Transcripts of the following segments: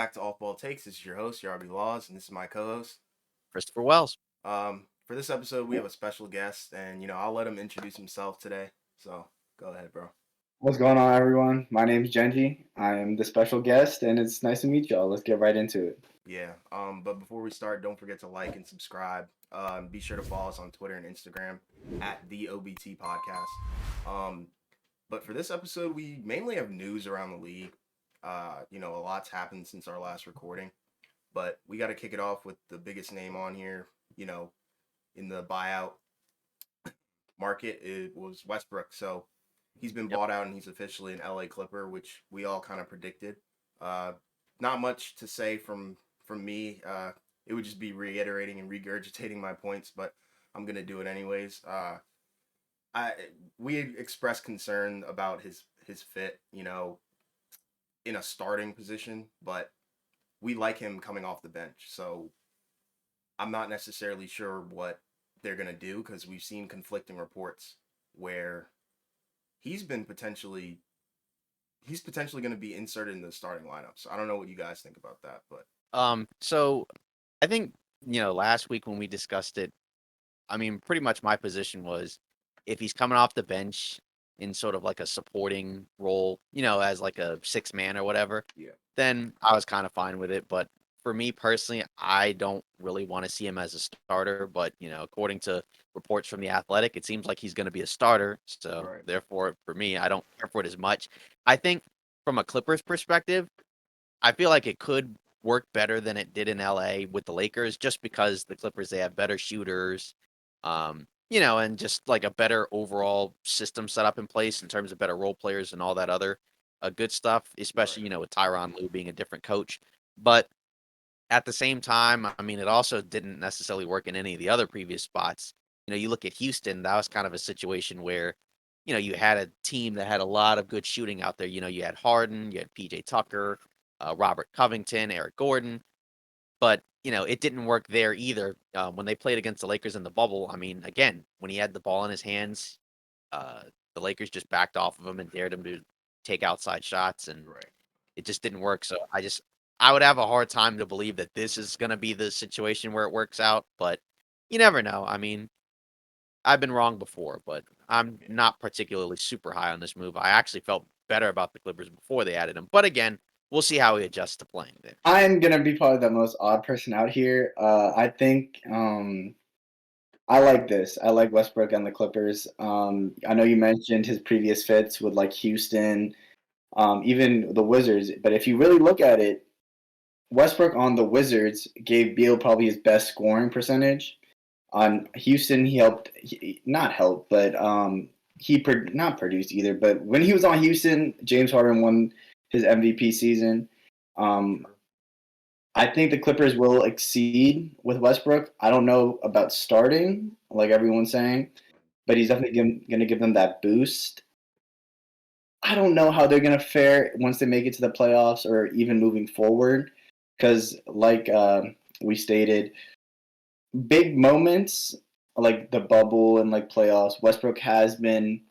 back to Off Ball Takes. This is your host, Yarby Laws, and this is my co-host. Christopher Wells. For this episode, we have a special guest, and I'll let him introduce himself today. So go ahead, bro. What's going on, everyone? My name's Genji. I am the special guest, and it's nice to meet y'all. Let's get right into it. Yeah. But before we start, don't forget to like and subscribe. Be sure to follow us on Twitter and Instagram at the OBT Podcast. But for this episode, we mainly have news around the league. A lot's happened since our last recording, but we got to kick it off with the biggest name on here. In the buyout market, it was Westbrook. So he's been bought out and he's officially an LA Clipper, which we all kind of predicted. Not much to say from me. It would just be reiterating and regurgitating my points, but I'm gonna do it anyways. We expressed concern about his fit, in a starting position, but we like him coming off the bench. So I'm not necessarily sure what they're gonna do because we've seen conflicting reports where he's potentially going to be inserted in the starting lineup. So I don't know what you guys think about that, but So I think, last week when we discussed it, pretty much my position was if he's coming off the bench in sort of like a supporting role, as like a six man or whatever, yeah, then I was kind of fine with it. But for me personally, I don't really want to see him as a starter. But, according to reports from The Athletic, it seems like he's going to be a starter. So right, therefore, for me, I don't care for it as much. I think from a Clippers perspective, I feel like it could work better than it did in LA with the Lakers, just because the Clippers, they have better shooters, and just like a better overall system set up in place in terms of better role players and all that other good stuff, especially, right, with Tyronn Lue being a different coach. But at the same time, it also didn't necessarily work in any of the other previous spots. You look at Houston, that was kind of a situation where, you had a team that had a lot of good shooting out there. You had Harden, you had PJ Tucker, Robert Covington, Eric Gordon, but it didn't work there either. When they played against the Lakers in the bubble, again, when he had the ball in his hands, uh, the Lakers just backed off of him and dared him to take outside shots, and right. it just didn't work. So I would have a hard time to believe that this is going to be the situation where it works out, but you never know. I've been wrong before, but I'm Yeah. not particularly super high on this move. I actually felt better about the Clippers before they added him, but again, we'll see how he adjusts to playing there. I'm gonna be probably the most odd person out here. I think I like this. I like Westbrook and the Clippers. I know you mentioned his previous fits with like Houston, even the Wizards. But if you really look at it, Westbrook on the Wizards gave Beal probably his best scoring percentage. On Houston, not help, but not produced either. But when he was on Houston, James Harden won his MVP season. Um, I think the Clippers will exceed with Westbrook. I don't know about starting, like everyone's saying, but he's definitely going to give them that boost. I don't know how they're going to fare once they make it to the playoffs or even moving forward, because like we stated, big moments like the bubble and like playoffs, Westbrook has been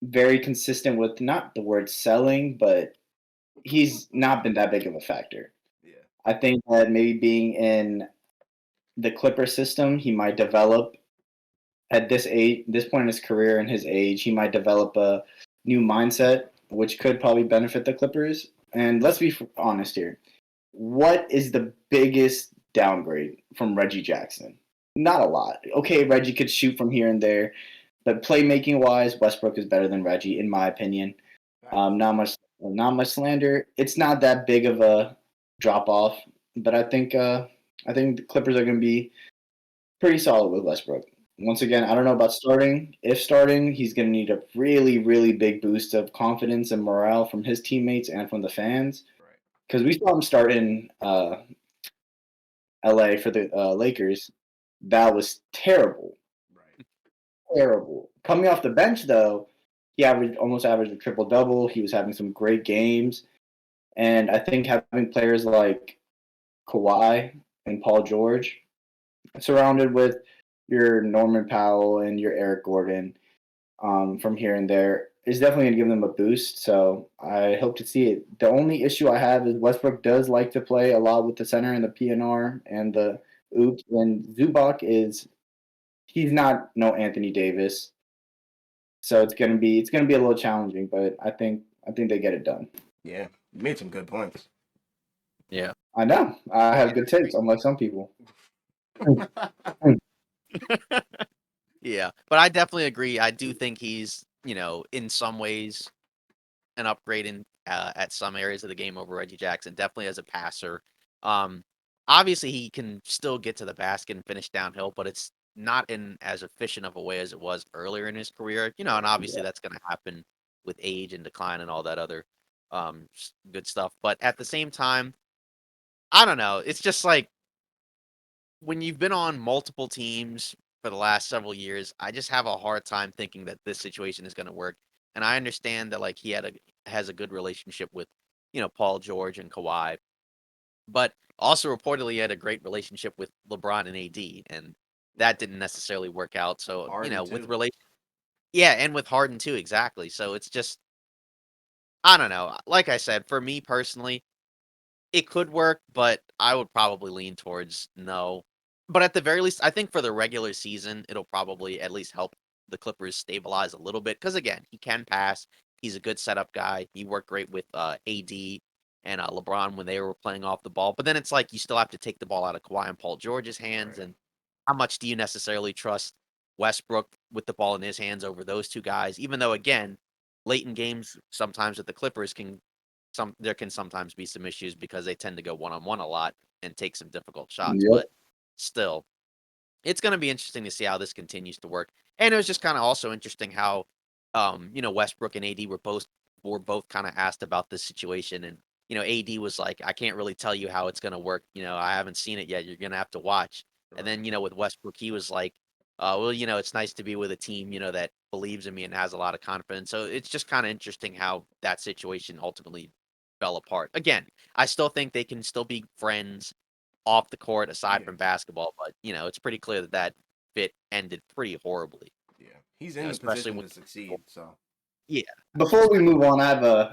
very consistent with not the word selling, but he's not been that big of a factor. Yeah, I think that maybe being in the Clipper system, he might develop at this point in his career and his age, he might develop a new mindset, which could probably benefit the Clippers. And let's be honest here. What is the biggest downgrade from Reggie Jackson? Not a lot. Okay, Reggie could shoot from here and there, but playmaking wise, Westbrook is better than Reggie, in my opinion. facts. Not much slander. It's not that big of a drop off, but I think the Clippers are going to be pretty solid with Westbrook. Once again, I don't know about starting. If starting, he's going to need a really, really big boost of confidence and morale from his teammates and from the fans. Right, Because we saw him start in LA for the Lakers. That was terrible. right, Terrible. Coming off the bench, though, he almost averaged a triple double. He was having some great games. And I think having players like Kawhi and Paul George surrounded with your Norman Powell and your Eric Gordon from here and there, is definitely going to give them a boost. So I hope to see it. The only issue I have is Westbrook does like to play a lot with the center and the PNR and the oops. And Zubac he's not no Anthony Davis. So it's gonna be a little challenging, but I think they get it done. Yeah, you made some good points. Yeah. I know. I have And good takes, unlike some people. yeah, but I definitely agree. I do think he's, in some ways an upgrade in at some areas of the game over Reggie Jackson. Definitely as a passer. Um, Obviously he can still get to the basket and finish downhill, but it's not in as efficient of a way as it was earlier in his career. And Right. obviously that's going to happen with age and decline and all that other good stuff. But at the same time, I don't know. It's just like when you've been on multiple teams for the last several years, I just have a hard time thinking that this situation is going to work. And I understand that like has a good relationship with, Paul George and Kawhi, but also reportedly he had a great relationship with LeBron and AD, and that didn't necessarily work out. So, Harden with too. yeah, and with Harden too, exactly. So it's just I don't know. Like I said, for me personally, it could work, but I would probably lean towards no. But at the very least, I think for the regular season, it'll probably at least help the Clippers stabilize a little bit. Because again, he can pass. He's a good setup guy. He worked great with AD and LeBron when they were playing off the ball. But then it's like you still have to take the ball out of Kawhi and Paul George's hands. Right. And how much do you necessarily trust Westbrook with the ball in his hands over those two guys? Even though, again, late in games, sometimes with the Clippers there can sometimes be some issues because they tend to go one-on-one a lot and take some difficult shots, Yep. but still, it's gonna be interesting to see how this continues to work. And it was just kinda also interesting how, Westbrook and AD were both kinda asked about this situation, and, AD was like, "I can't really tell you how it's gonna work, I haven't seen it yet, you're gonna have to watch." And Right. then, with Westbrook, he was like, well, it's nice to be with a team, that believes in me and has a lot of confidence." So it's just kinda interesting how that situation ultimately fell apart. Again, I still think they can still be friends off the court aside Yeah. from basketball, but, it's pretty clear that that fit ended pretty horribly, Yeah. He's in the especially position when to succeed. So yeah, Before we exactly. move on, I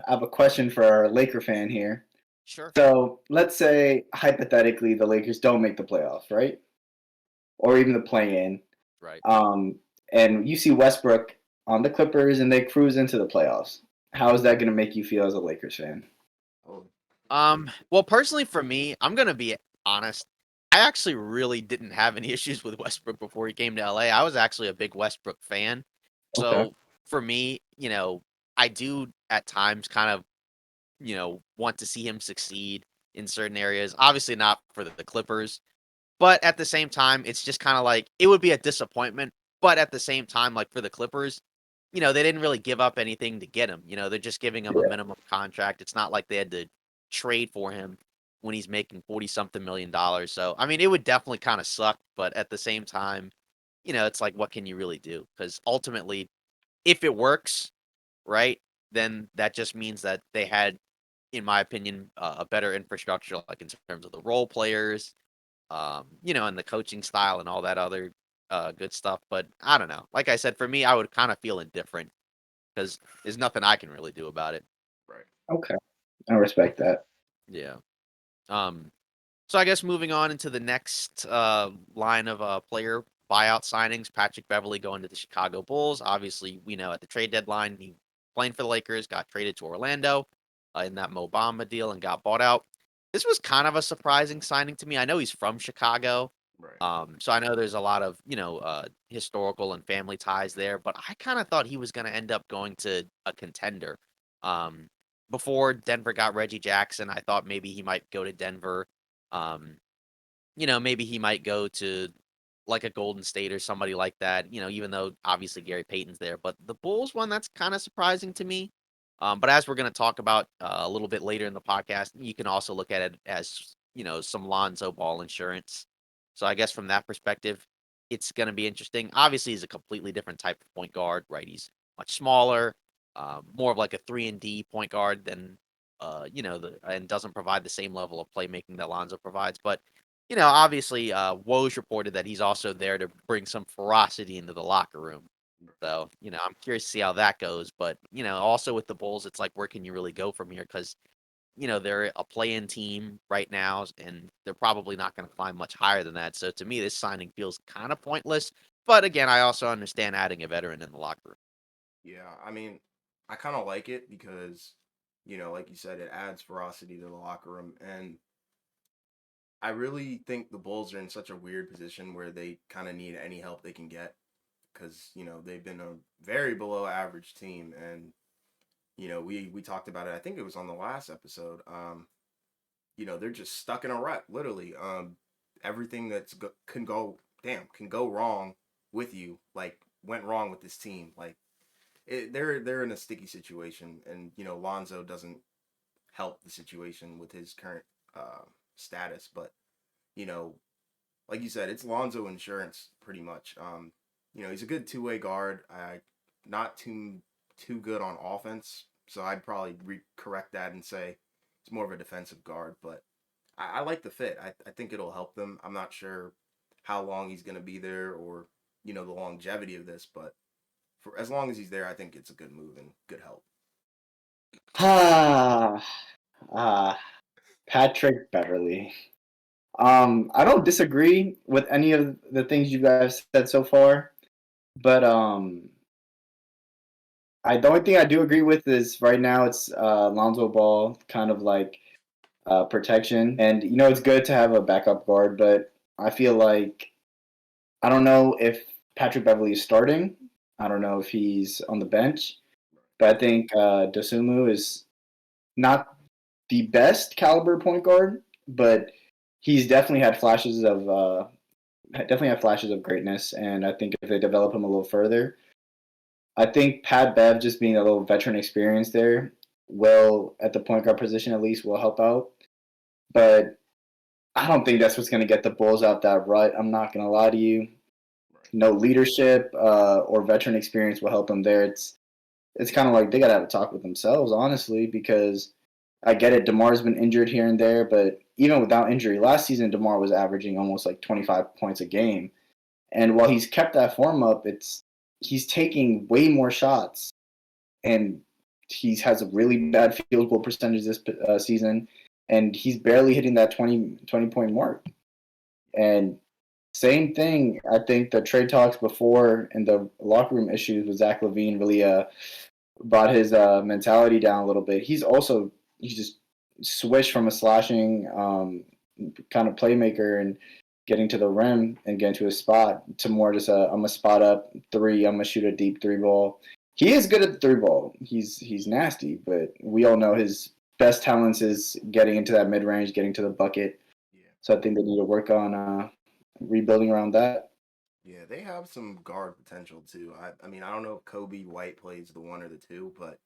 have a question for our Laker fan here. Sure. So let's say hypothetically the Lakers don't make the playoffs, right? Or even the play-in. Right. Um, and you see Westbrook on the Clippers and they cruise into the playoffs. How is that going to make you feel as a Lakers fan? oh, Well, personally for me, I'm gonna be honest. I actually really didn't have any issues with Westbrook before he came to LA. I was actually a big Westbrook fan. Okay. So for me, I do at times kind of, want to see him succeed in certain areas. Obviously not for the Clippers. But at the same time, it's just kinda like it would be a disappointment, but at the same time, like, for the Clippers, they didn't really give up anything to get him, they're just giving him a Yeah. minimum contract. It's not like they had to trade for him when he's making 40 something $1,000,000. So, I mean, it would definitely kinda suck, but at the same time, it's like, what can you really do? Because ultimately, if it works, right, then that just means that they had, in my opinion, a better infrastructure, like, in terms of the role players, and the coaching style and all that other good stuff. But I don't know. Like I said, for me, I would kind of feel indifferent because there's nothing I can really do about it. right. Okay. I respect that. Yeah. Um. So I guess moving on into the next line of player buyout signings, Patrick Beverly going to the Chicago Bulls. Obviously, we know at the trade deadline he playing for the Lakers, got traded to Orlando in that Mo Bamba deal and got bought out. This was kind of a surprising signing to me. I know he's from Chicago, Right. so I know there's a lot of historical and family ties there. But I kind of thought he was going to end up going to a contender. Um, Before Denver got Reggie Jackson, I thought maybe he might go to Denver. Um, Maybe he might go to like a Golden State or somebody like that, even though obviously Gary Payton's there. But the Bulls one, that's kind of surprising to me. But as we're going to talk about a little bit later in the podcast, you can also look at it as, some Lonzo Ball insurance. So I guess from that perspective, it's going to be interesting. Obviously, he's a completely different type of point guard, right? He's much smaller, more of like a 3-and-D point guard than, and doesn't provide the same level of playmaking that Lonzo provides. But obviously, Woj reported that he's also there to bring some ferocity into the locker room. So, I'm curious to see how that goes. But, also with the Bulls, it's like, where can you really go from here? Because, they're a play-in team right now, and they're probably not going to climb much higher than that. So to me, this signing feels kind of pointless. But again, I also understand adding a veteran in the locker room. Yeah, I mean, I kind of like it because, like you said, it adds ferocity to the locker room. And I really think the Bulls are in such a weird position where they kind of need any help they can get because, they've been a very below average team. And, we talked about it. I think it was on the last episode. They're just stuck in a rut, literally. Everything can go wrong with you, like went wrong with this team. Like they're in a sticky situation, and Lonzo doesn't help the situation with his current status. But you know, like you said, it's Lonzo insurance pretty much. He's a good two-way guard. Not too good on offense, so I'd probably correct that and say he's more of a defensive guard. But I like the fit. I think it'll help them. I'm not sure how long he's going to be there or the longevity of this, but for as long as he's there, I think it's a good move and good help. Ah, ah, Patrick Beverly. I don't disagree with any of the things you guys said so far, but the only thing I do agree with is right now it's Lonzo Ball, kind of like protection, and it's good to have a backup guard, but I feel like I don't know if Patrick Beverly is starting. I don't know if he's on the bench, but I think Dosumu is not the best caliber point guard, but he's definitely had flashes of greatness. And I think if they develop him a little further, I think Pat Bev just being a little veteran experience there will, at the point guard position at least, will help out. But I don't think that's what's going to get the Bulls out that rut. I'm not going to lie to you. No leadership or veteran experience will help them there. It's kind of like they got to have a talk with themselves, honestly, because I get it. DeMar's been injured here and there, but even without injury, last season DeMar was averaging almost like 25 points a game. And while he's kept that form up, he's taking way more shots, and he has a really bad field goal percentage this season, and he's barely hitting that 20 point mark. And same thing, I think the trade talks before and the locker room issues with Zach LaVine really brought his mentality down a little bit. He just switched from a slashing kind of playmaker and getting to the rim and getting to a spot to more just I'm a spot up three. I'm gonna shoot a deep three ball. He is good at the three ball. He's nasty, but we all know his best talents is getting into that mid range, getting to the bucket. Yeah. So I think they need to work on rebuilding around that. Yeah, they have some guard potential too. I mean, I don't know if Kobe White plays the one or the two, but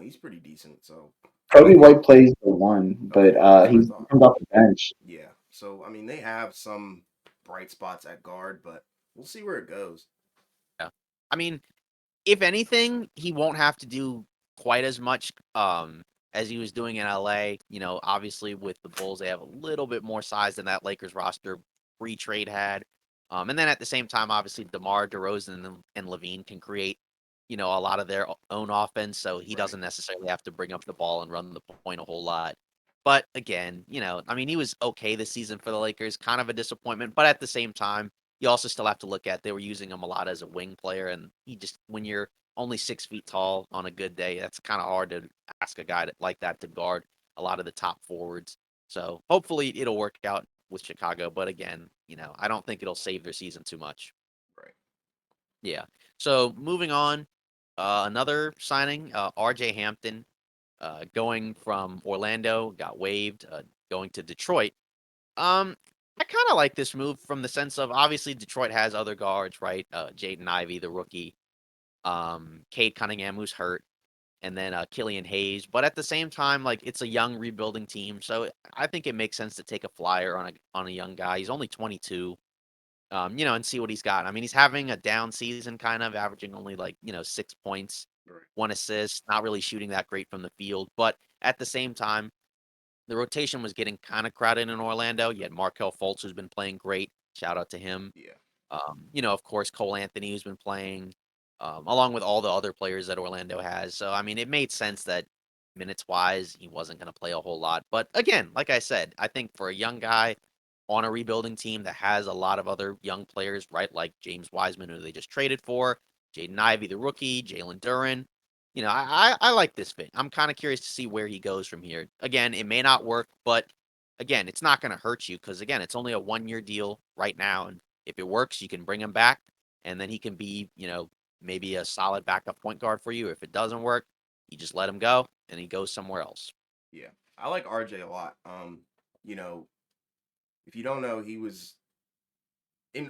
he's pretty decent. So I Kobe mean, White plays the one, but okay, that's what I he thought. comes off the bench. Yeah. So I mean, they have some bright spots at guard, but we'll see where it goes. Yeah. I mean, if anything, he won't have to do quite as much as he was doing in LA. Obviously with the Bulls, they have a little bit more size than that Lakers roster pre-trade had. And then at the same time, obviously DeMar DeRozan and Levine can create, a lot of their own offense, so he Right. doesn't necessarily have to bring up the ball and run the point a whole lot. But again, I mean, he was okay this season for the Lakers, kind of a disappointment, but at the same time, you also still have to look at they were using him a lot as a wing player, and he just when you're only 6 feet tall on a good day, that's kind of hard to ask a guy like that to guard a lot of the top forwards. So hopefully it'll work out with Chicago, but again, I don't think it'll save their season too much. Right. Yeah. So moving on, another signing, R.J. Hampton, going from Orlando, got waived, going to Detroit. Um, I kind of like this move from the sense of obviously Detroit has other guards, right? Jaden Ivey, the rookie, Cade Cunningham, who's hurt, and then Killian Hayes. But at the same time, like it's a young rebuilding team, so I think it makes sense to take a flyer on a young guy. He's only 22, and see what he's got. I mean, he's having a down season, kind of averaging only like 6 points, Right. 1 assist, not really shooting that great from the field. But at the same time, the rotation was getting kind of crowded in Orlando. You had Markel Fultz, who's been playing great. Shout out to him. Yeah. Of course, Cole Anthony, who's been playing. along with all the other players that Orlando has. So, I mean, it made sense that minutes wise, he wasn't going to play a whole lot. But again, like I said, I think for a young guy on a rebuilding team that has a lot of other young players, right, like James Wiseman, who they just traded for, Jaden Ivey, the rookie, Jalen Duren. I like this fit. I'm kind of curious to see where he goes from here. Again, it may not work, but again, it's not going to hurt you because again, it's only a 1 year deal right now, and if it works, you can bring him back, and then he can be, maybe a solid backup point guard for you. If it doesn't work, you just let him go and he goes somewhere else. Yeah, I like RJ a lot. You know, if you don't know, he was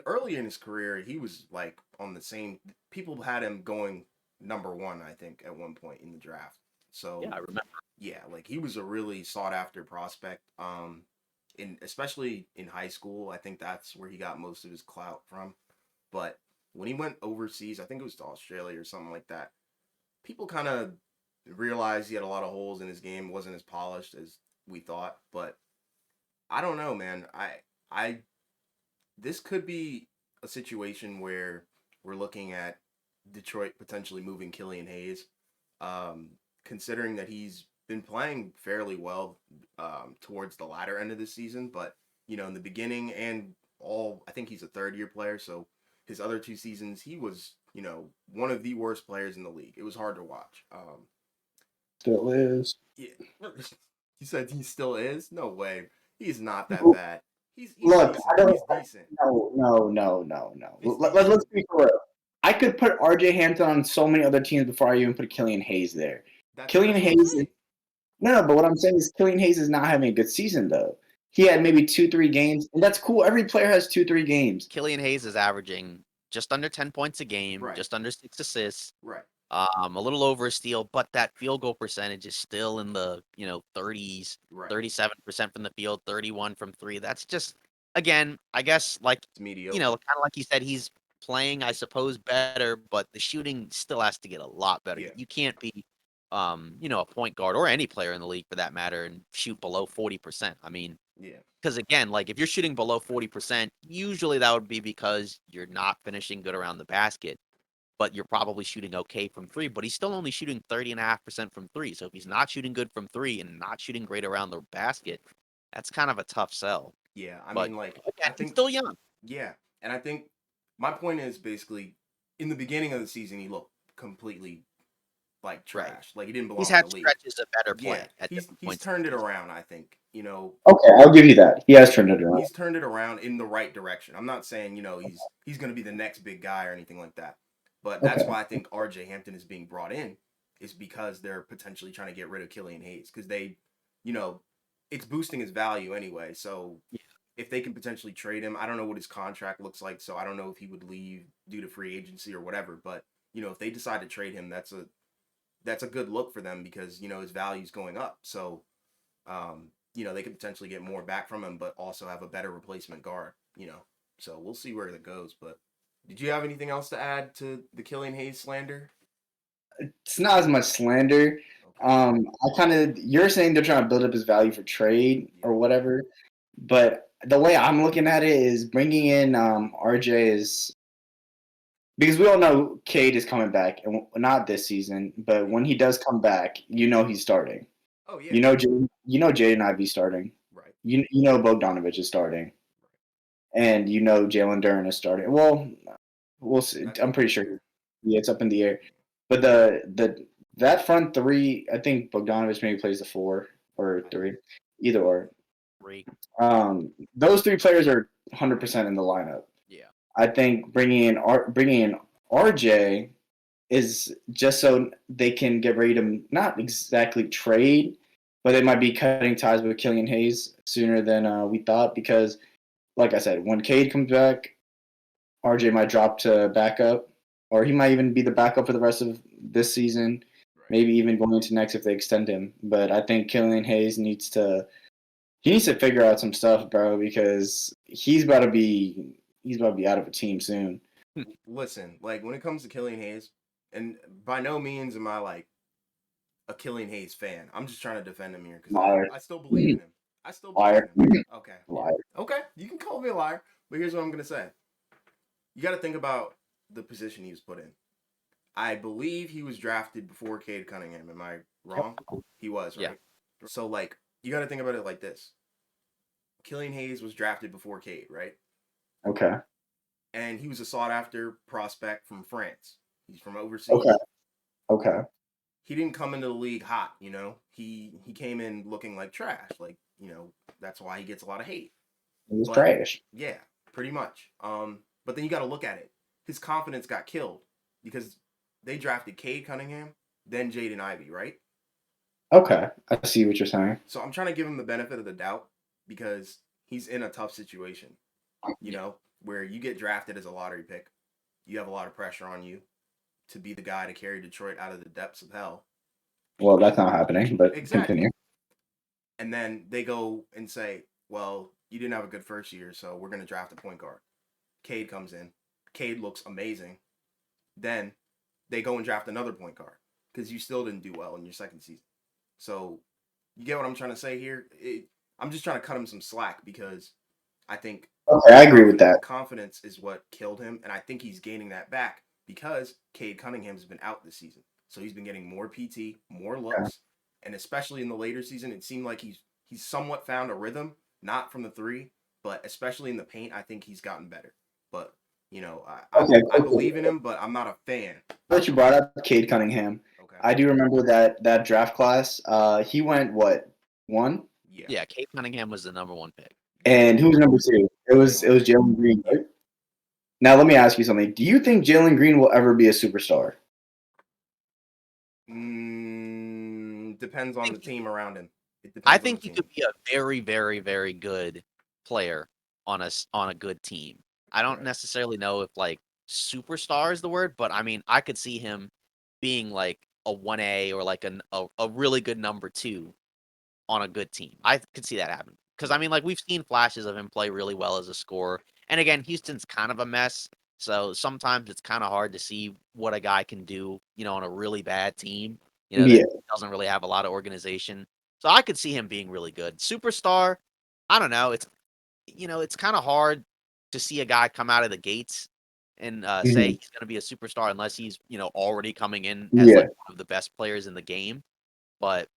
early in his career. He was like on the same. People had him going number one, I think, at one point in the draft. So Yeah, I remember. yeah, like he was a really sought after prospect. Especially in high school, I think that's where he got most of his clout from. But when he went overseas, I think it was to Australia or something like that, people kind of realized he had a lot of holes in his game, wasn't as polished as we thought. But I don't know, man. I this could be a situation where we're looking at Detroit potentially moving Killian Hayes, considering that he's been playing fairly well towards the latter end of the season. But in the beginning and I think he's a third-year player, so his other 2 seasons, he was one of the worst players in the league. It was hard to watch. Still is. Yeah, you said he still is. No way. He's not that bad. He's Look, decent. I don't. He's decent. No. He's Let's decent. be for real. I could put RJ Hampton on so many other teams before I even put Killian Hayes there. Killian That's what I'm Hayes is saying. no, but what I'm saying is Killian Hayes is not having a good season though. He had maybe 2-3 games, and that's cool. Every player has 2-3 games. Killian Hayes is averaging just under 10 points a game, Right. just under 6 assists, Right. a little over a steal, but that field goal percentage is still in the 30s, Right. 37% from the field, 31 from three. That's just again, I guess like It's mediocre. kind of like you said, he's playing, I suppose, better, but the shooting still has to get a lot better. Yeah. You can't be a point guard or any player in the league for that matter and shoot below 40%. I mean, Yeah. because again, like if you're shooting below 40%, usually that would be because you're not finishing good around the basket, but you're probably shooting okay from three. But he's still only shooting 30.5% from three. So if he's not shooting good from three and not shooting great around the basket, that's kind of a tough sell. Yeah. I But mean, like, I again, he's think, still young. yeah. And I think my point is basically in the beginning of the season, he looked completely like Right. trash. Like he didn't He's belong in had the league. stretches of better Yeah. play at He's different he's points in the turned it season. around, I think. Okay, I'll give you that. He has turned it around. He's turned it around in the right direction. I'm not saying, he's going to be the next big guy or anything like that. But that's Okay. why I think RJ Hampton is being brought in, is because they're potentially trying to get rid of Killian Hayes because you know, it's boosting his value anyway. So Yeah. if they can potentially trade him, I don't know what his contract looks like, so I don't know if he would leave due to free agency or whatever. But if they decide to trade him, that's a good look for them because his value's going up. So they could potentially get more back from him, but also have a better replacement guard. So we'll see where that goes. But did you have anything else to add to the Killian Hayes slander? It's not as much slander. Okay. You're saying they're trying to build up his value for trade or whatever, but the way I'm looking at it is bringing in RJ is because we all know Cade is coming back, and not this season, but when he does come back, he's starting. Oh yeah. Jaden Ivey starting. Right. Bogdanovich is starting, and Jalen Duren is starting. Well, we'll see. That's I'm up in pretty the sure. air. Yeah, it's up in the air. But that front three, I think Bogdanovich maybe plays the 4 or 3, either or. Great. Those three players are 100% in the lineup. Yeah. I think bringing in RJ is just so they can get ready to not exactly trade, but they might be cutting ties with Killian Hayes sooner than we thought because, like I said, when Cade comes back, RJ might drop to backup, or he might even be the backup for the rest of this season, Right. maybe even going into next if they extend him. But I think Killian Hayes needs to figure out some stuff, bro, because he's about to be out of a team soon. Listen, like when it comes to Killian Hayes, and by no means am I like a Killian Hayes fan. I'm just trying to defend him here because Liar. I still believe in him. I still believe Liar. in him. Okay. Liar. Okay. You can call me a liar, but here's what I'm gonna say. You got to think about the position he was put in. I believe he was drafted before Cade Cunningham. Am I wrong? He was, Yeah. right? So, like, you got to think about it like this. Killian Hayes was drafted before Cade, right? Okay. And he was a sought after prospect from France. He's from overseas. Okay. Okay. He didn't come into the league hot, He came in looking like trash. Like, that's why he gets a lot of hate. It was But trash. yeah, pretty much. But then you got to look at it. His confidence got killed because they drafted Cade Cunningham, then Jaden Ivey, right? Okay. I see what you're saying. So I'm trying to give him the benefit of the doubt because he's in a tough situation, where you get drafted as a lottery pick. You have a lot of pressure on you to be the guy to carry Detroit out of the depths of hell. Well, that's not happening, but Exactly. continue. And then they go and say, well, you didn't have a good first year, so we're going to draft a point guard. Cade comes in. Cade looks amazing. Then they go and draft another point guard because you still didn't do well in your second season. So you get what I'm trying to say here? I'm just trying to cut him some slack because I think Okay, I agree with that. confidence is what killed him, and I think he's gaining that back because Cade Cunningham has been out this season. So he's been getting more PT, more looks, and especially in the later season, it seemed like he's somewhat found a rhythm, not from the three, but especially in the paint, I think he's gotten better. But I believe in him, but I'm not a fan. But you brought up Cade Cunningham. Okay. I do remember that draft class. He went what, 1? Yeah, Cade Cunningham was the number 1 pick. And who was number 2? It was Jalen Green. Right? Now let me ask you something. Do you think Jalen Green will ever be a superstar? Depends on the team around him. It depends I on the think he team. could be a very, very, very good player on a good team. I don't Right. necessarily know if like superstar is the word, but I mean I could see him being like a 1A or like a really good number 2 on a good team. I could see that happen. Because I mean, like we've seen flashes of him play really well as a scorer. And again, Houston's kind of a mess. So sometimes it's kind of hard to see what a guy can do, on a really bad team, Yeah. that doesn't really have a lot of organization. So I could see him being really good. Superstar, I don't know. It's kind of hard to see a guy come out of the gates and say Mhm. he's going to be a superstar unless he's, already coming in as Yeah. like one of the best players in the game. But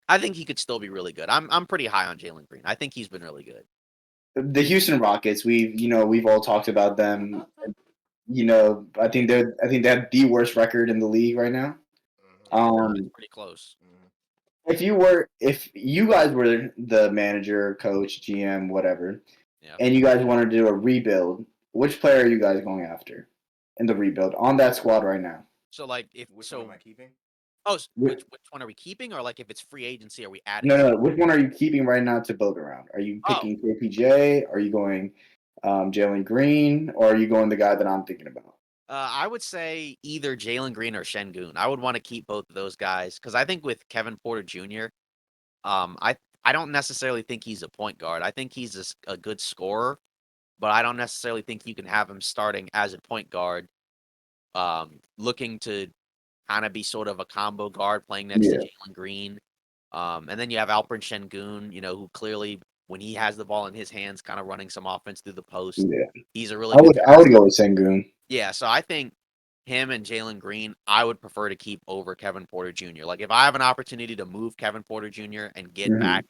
I think he could still be really good. I'm pretty high on Jalen Green. I think he's been really good. The Houston Rockets, we've all talked about them. I think they have the worst record in the league right now. It's pretty close. If you guys were the manager, coach, GM, whatever, Yeah. and you guys wanted to do a rebuild, which player are you guys going after in the rebuild on that squad right now? So like Which one am I keeping? Oh, which one are we keeping, or like if it's free agency, are we adding? No. Which one are you keeping right now to build around? Are you picking KPJ? Are you going Jalen Green? Or are you going the guy that I'm thinking about? I would say either Jalen Green or Şengün. I would want to keep both of those guys because I think with Kevin Porter Jr., I don't necessarily think he's a point guard. I think he's a good scorer, but I don't necessarily think you can have him starting as a point guard, looking to kind of be sort of a combo guard playing next to Jalen Green. And then you have Alperen Şengün, who clearly, when he has the ball in his hands, kind of running some offense through the post. Yeah. He's a really good I would go with Şengün. Yeah, so I think him and Jalen Green, I would prefer to keep over Kevin Porter Jr. Like, if I have an opportunity to move Kevin Porter Jr. and get back,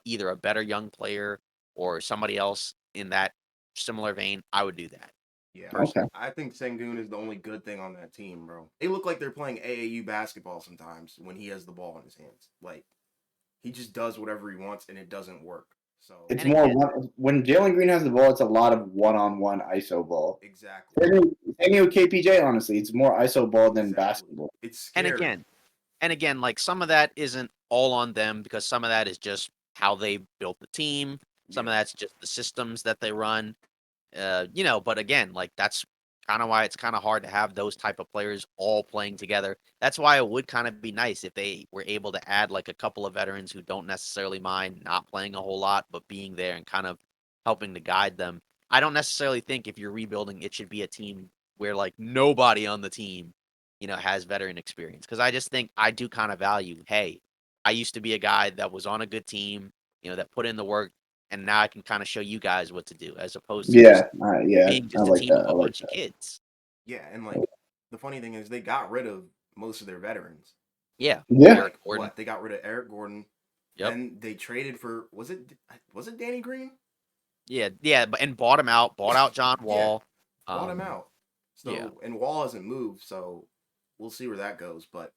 either a better young player or somebody else in that similar vein, I would do that. Yeah, Okay. I think Şengün is the only good thing on that team, bro. They look like they're playing AAU basketball sometimes when he has the ball in his hands. Like, he just does whatever he wants and it doesn't work. So It's more when Jalen Green has the ball, it's a lot of one-on-one ISO ball. Exactly. Same with KPJ, honestly. It's more ISO ball than basketball. It's scary. And again, like some of that isn't all on them because some of that is just how they built the team. Some of that's just the systems that they run. But again, like that's kind of why it's kind of hard to have those type of players all playing together. That's why it would kind of be nice if they were able to add like a couple of veterans who don't necessarily mind not playing a whole lot, but being there and kind of helping to guide them. I don't necessarily think if you're rebuilding, it should be a team where like nobody on the team, has veteran experience. Because I just think I do kind of value, hey, I used to be a guy that was on a good team, that put in the work, and now I can kind of show you guys what to do, as opposed to being just I a like team that. of a bunch of kids. Yeah, and like the funny thing is they got rid of most of their veterans. Yeah, Yeah. Eric Like Gordon. what? They got rid of Eric Gordon. Yep. Then they traded for was it Danny Green? Yeah, and bought him out. Bought out John Yeah, Wall. bought him out. Yeah. So and Wall hasn't moved, so we'll see where that goes. But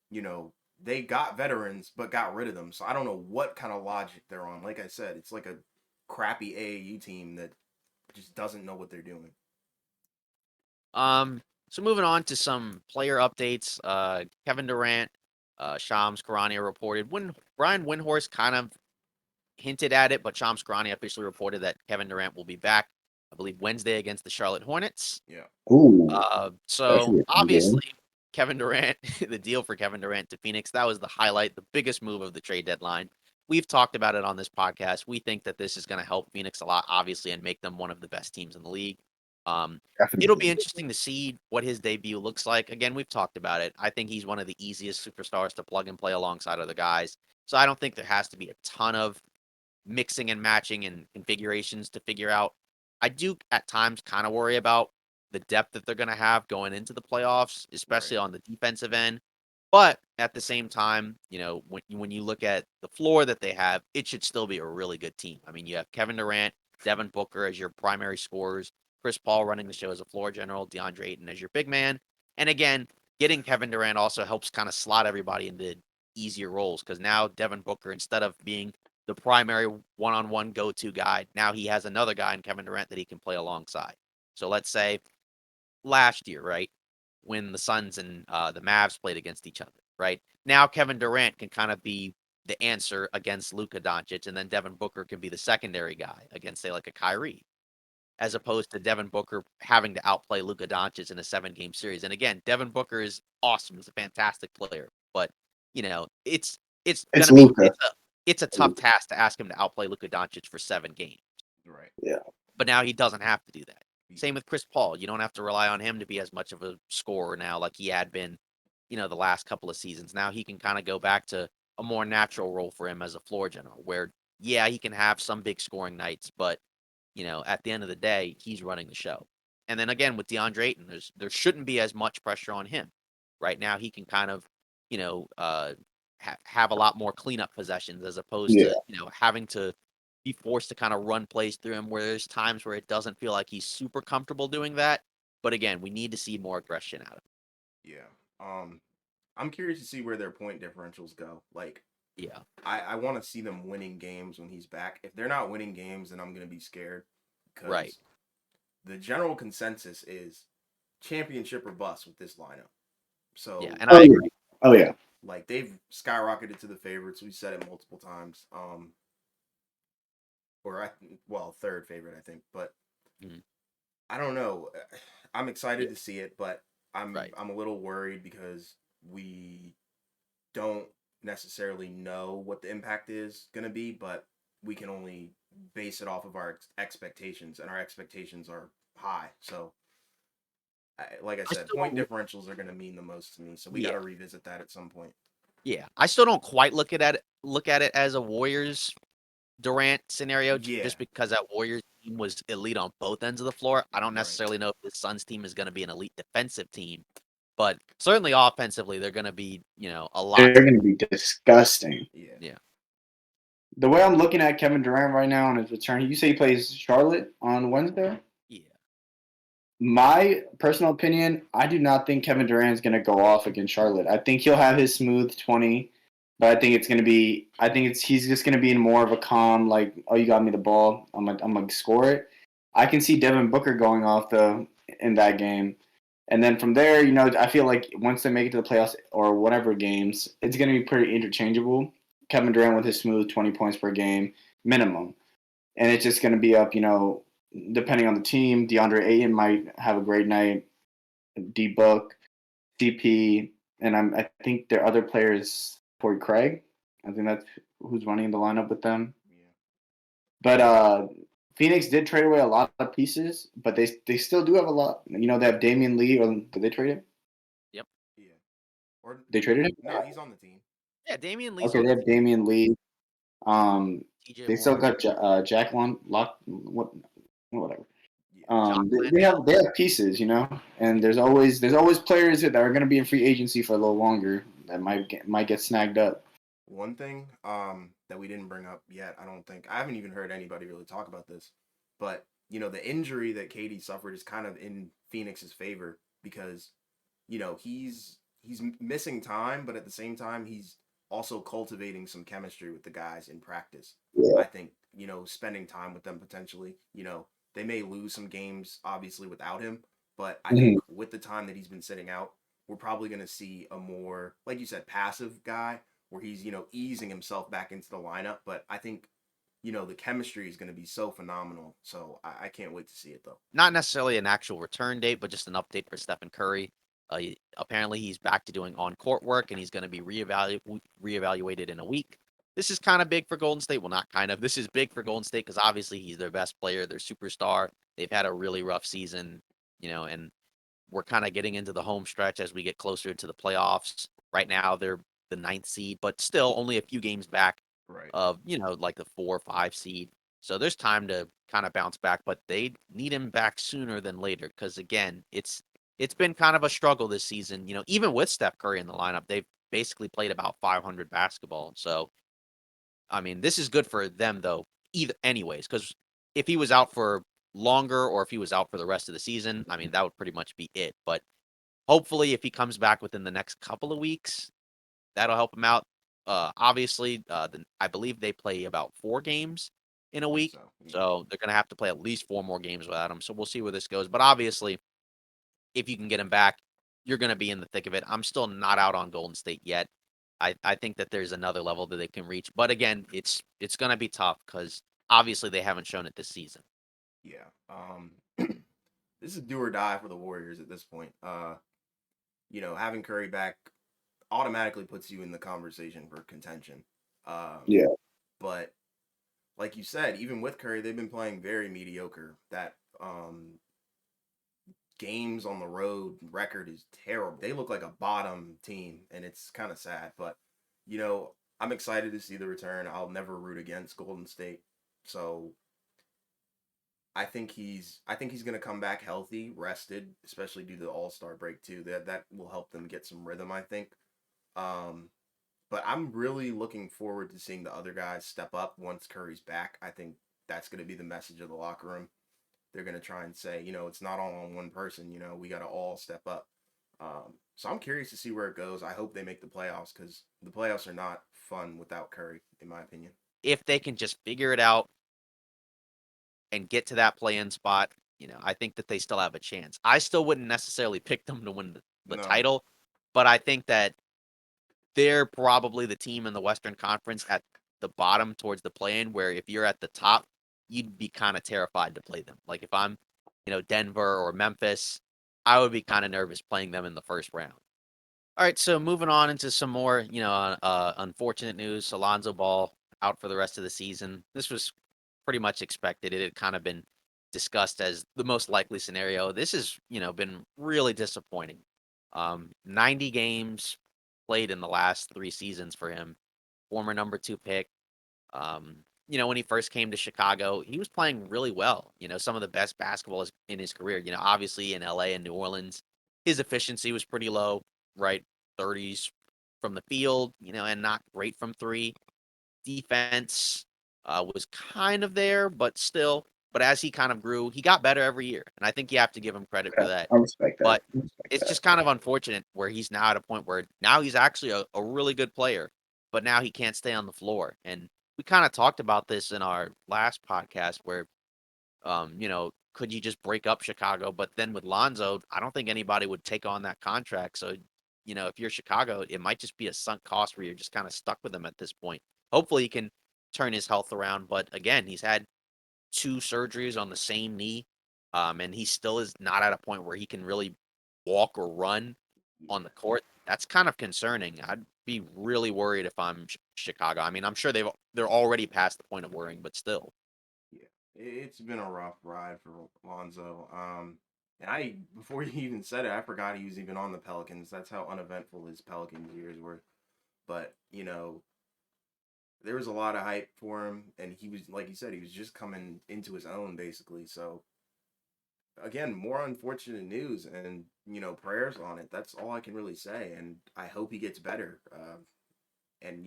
you know, they got veterans but got rid of them. So I don't know what kind of logic they're on. Like I said, it's like a crappy AAU team that just doesn't know what they're doing. So moving on to some player updates. Kevin Durant, Shams Charania reported when Brian Windhorst kind of hinted at it, but Shams Charania officially reported that Kevin Durant will be back, I believe, Wednesday against the Charlotte Hornets. Yeah. Ooh, that should So be a fun game. obviously, Kevin Durant, the deal for Kevin Durant to Phoenix, that was the highlight, the biggest move of the trade deadline. We've talked about it on this podcast. We think that this is going to help Phoenix a lot, obviously, and make them one of the best teams in the league. It'll be Definitely. interesting to see what his debut looks like. Again, we've talked about it. I think he's one of the easiest superstars to plug and play alongside other guys. So I don't think there has to be a ton of mixing and matching and configurations to figure out. I do at times kind of worry about the depth that they're going to have going into the playoffs, especially on the defensive end. But at the same time, when you look at the floor that they have, it should still be a really good team. I mean, you have Kevin Durant, Devin Booker as your primary scorers, Chris Paul running the show as a floor general, DeAndre Ayton as your big man. And again, getting Kevin Durant also helps kind of slot everybody into easier roles because now Devin Booker, instead of being the primary one-on-one go-to guy, now he has another guy in Kevin Durant that he can play alongside. So let's say last year, right, when the Suns and the Mavs played against each other, right? Now Kevin Durant can kind of be the answer against Luka Doncic, and then Devin Booker can be the secondary guy against, say, like a Kyrie, as opposed to Devin Booker having to outplay Luka Doncic in a 7-game series. And again, Devin Booker is awesome; he's a fantastic player, but it's It's gonna be Luca. it's a tough task to ask him to outplay Luka Doncic for 7 games. Right. Yeah. But now he doesn't have to do that. Same with Chris Paul. You don't have to rely on him to be as much of a scorer now like he had been, the last couple of seasons. Now he can kind of go back to a more natural role for him as a floor general where, yeah, he can have some big scoring nights, but, at the end of the day, he's running the show. And then again, with DeAndre Ayton, there shouldn't be as much pressure on him. Right now, he can kind of, have a lot more cleanup possessions as opposed Yeah. to, having to be forced to kind of run plays through him where there's times where it doesn't feel like he's super comfortable doing that. But again, we need to see more aggression out of him. Yeah. I'm curious to see where their point differentials go. Like, Yeah. I want to see them winning games when he's back. If they're not winning games, then I'm gonna be scared because Right. the general consensus is championship or bust with this lineup. So Yeah. And I agree. Oh yeah. like they've skyrocketed to the favorites. We said it multiple times. Third favorite I think, but Mhm. I don't know. I'm excited Yeah. to see it, but Right. I'm a little worried because we don't necessarily know what the impact is going to be, but we can only base it off of our expectations, and our expectations are high. So, like I I said, still point don't. differentials are going to mean the most to me. So we got Yeah. to revisit that at some point. Yeah. I still don't quite look at it as a Warriors Durant scenario Yeah, just because that Warriors team was elite on both ends of the floor. I don't right. necessarily know if the Suns team is going to be an elite defensive team, but certainly offensively they're going to be, a lot. They're going to be disgusting. Yeah, Yeah. The way I'm looking at Kevin Durant right now on his return, you say he plays Charlotte on Wednesday? Yeah. My personal opinion, I do not think Kevin Durant is going to go off against Charlotte. I think he'll have his smooth 20, but I think it's going to be, he's just going to be in more of a calm, like, oh, you got me the ball. I'm going to score it. I can see Devin Booker going off, though, in that game. And then from there, I feel like once they make it to the playoffs or whatever games, it's going to be pretty interchangeable. Kevin Durant with his smooth 20 points per game minimum. And it's just going to be up, depending on the team. DeAndre Ayton might have a great night. D Book, CP, and I think their other players, Corey Craig. I think that's who's running the lineup with them. yeah, But Phoenix did trade away a lot of pieces, but they still do have a lot. They have Damian Lee, or did they trade him? Yep. yeah. Or They traded him? no, he's on the team. Yeah, Damian Lee's Okay, on they the have team. Damian Lee. Um, TJ they still Warren. got Jack Lock. Whatever. John They have pieces, and there's always players that are going to be in free agency for a little longer that might get snagged up. One thing that we didn't bring up yet, I don't think I haven't even heard anybody really talk about this, but the injury that Katie suffered is kind of in Phoenix's favor because he's missing time, but at the same time he's also cultivating some chemistry with the guys in practice. Yeah. I think spending time with them potentially. They may lose some games obviously without him, but I Mhm. think with the time that he's been sitting out, we're probably going to see a more, like you said, passive guy where he's easing himself back into the lineup. But I think the chemistry is going to be so phenomenal. So I can't wait to see it though. Not necessarily an actual return date, but just an update for Stephen Curry. Apparently, he's back to doing on-court work, and he's going to be reevaluated in a week. This is kind of big for Golden State. Well, not kind of. This is big for Golden State because obviously he's their best player, their superstar. They've had a really rough season, and we're kind of getting into the home stretch as we get closer to the playoffs. Right now, they're the ninth seed, but still only a few games back Right. of, like the 4 or 5 seed. So there's time to kind of bounce back, but they need him back sooner than later because again, it's been kind of a struggle this season. Even with Steph Curry in the lineup, they've basically played about 500 basketball. So I mean, this is good for them though, either anyways, because if he was out for longer or if he was out for the rest of the season, I mean, that would pretty much be it. But hopefully, if he comes back within the next couple of weeks, that'll help him out. Obviously, I believe they play about 4 games in a I think week, so. Yeah. so they're gonna have to play at least 4 more games without him. So we'll see where this goes. But obviously, if you can get him back, you're gonna be in the thick of it. I'm still not out on Golden State yet. I think that there's another level that they can reach, but again, it's gonna be tough because obviously they haven't shown it this season. Yeah. This is do or die for the Warriors at this point. Having Curry back automatically puts you in the conversation for contention. Yeah. But like you said, even with Curry, they've been playing very mediocre. That games on the road record is terrible. They look like a bottom team, and it's kind of sad. But I'm excited to see the return. I'll never root against Golden State, so I think he's gonna come back healthy, rested, especially due to the All Star break too. That will help them get some rhythm, I think. Um, but I'm really looking forward to seeing the other guys step up once Curry's back. I think that's gonna be the message of the locker room. They're gonna try and say, it's not all on one person. We gotta all step up. So I'm curious to see where it goes. I hope they make the playoffs because the playoffs are not fun without Curry, in my opinion. If they can just figure it out and get to that play-in spot, I think that they still have a chance. I still wouldn't necessarily pick them to win the No, title, but I think that they're probably the team in the Western Conference at the bottom towards the play-in, where if you're at the top, you'd be kind of terrified to play them. Like if I'm, Denver or Memphis, I would be kind of nervous playing them in the first round. All right, so moving on into some more, unfortunate news. Alonzo Ball out for the rest of the season. This was pretty much expected. It had kind of been discussed as the most likely scenario. This has, been really disappointing. 90 games played in the last 3 seasons for him. Former number 2 pick. When he first came to Chicago, he was playing really well. Some of the best basketball in his career. Obviously in LA and New Orleans, his efficiency was pretty low, right? 30s from the field, and not great from three. Defense was kind of there, but still. But as he kind of grew, he got better every year, and I think you have to give him credit for Yeah, that. I respect that. But it's just kind of unfortunate where he's now at a point where now he's actually a really good player, but now he can't stay on the floor. And we kind of talked about this in our last podcast where, could you just break up Chicago? But then with Lonzo, I don't think anybody would take on that contract. So, if you're Chicago, it might just be a sunk cost where you're just kind of stuck with him at this point. Hopefully he can turn his health around. But again, he's had 2 surgeries on the same knee. And he still is not at a point where he can really walk or run on the court. That's kind of concerning. I'd be really worried if I'm Chicago. I mean, I'm sure they're already past the point of worrying, but still. yeah, it's been a rough ride for Lonzo. And I before you even said it, I forgot he was even on the Pelicans. That's how uneventful his Pelicans years were. But there was a lot of hype for him, and he was like you said, he was just coming into his own basically. So again, more unfortunate news, and prayers on it. That's all I can really say, and I hope he gets better. And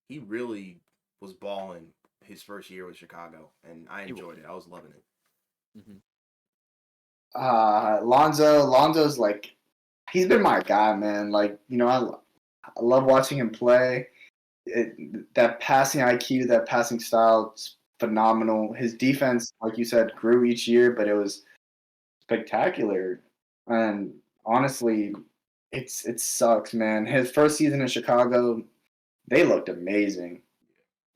he really was balling his first year with Chicago, and I He was. enjoyed it. I was loving it. Mhm. Lonzo's like he's been my guy, man. Like I love watching him play. That passing IQ, that passing style, is phenomenal. His defense, like you said, grew each year, but it was spectacular. And honestly, it sucks, man. His first season in Chicago, they looked amazing.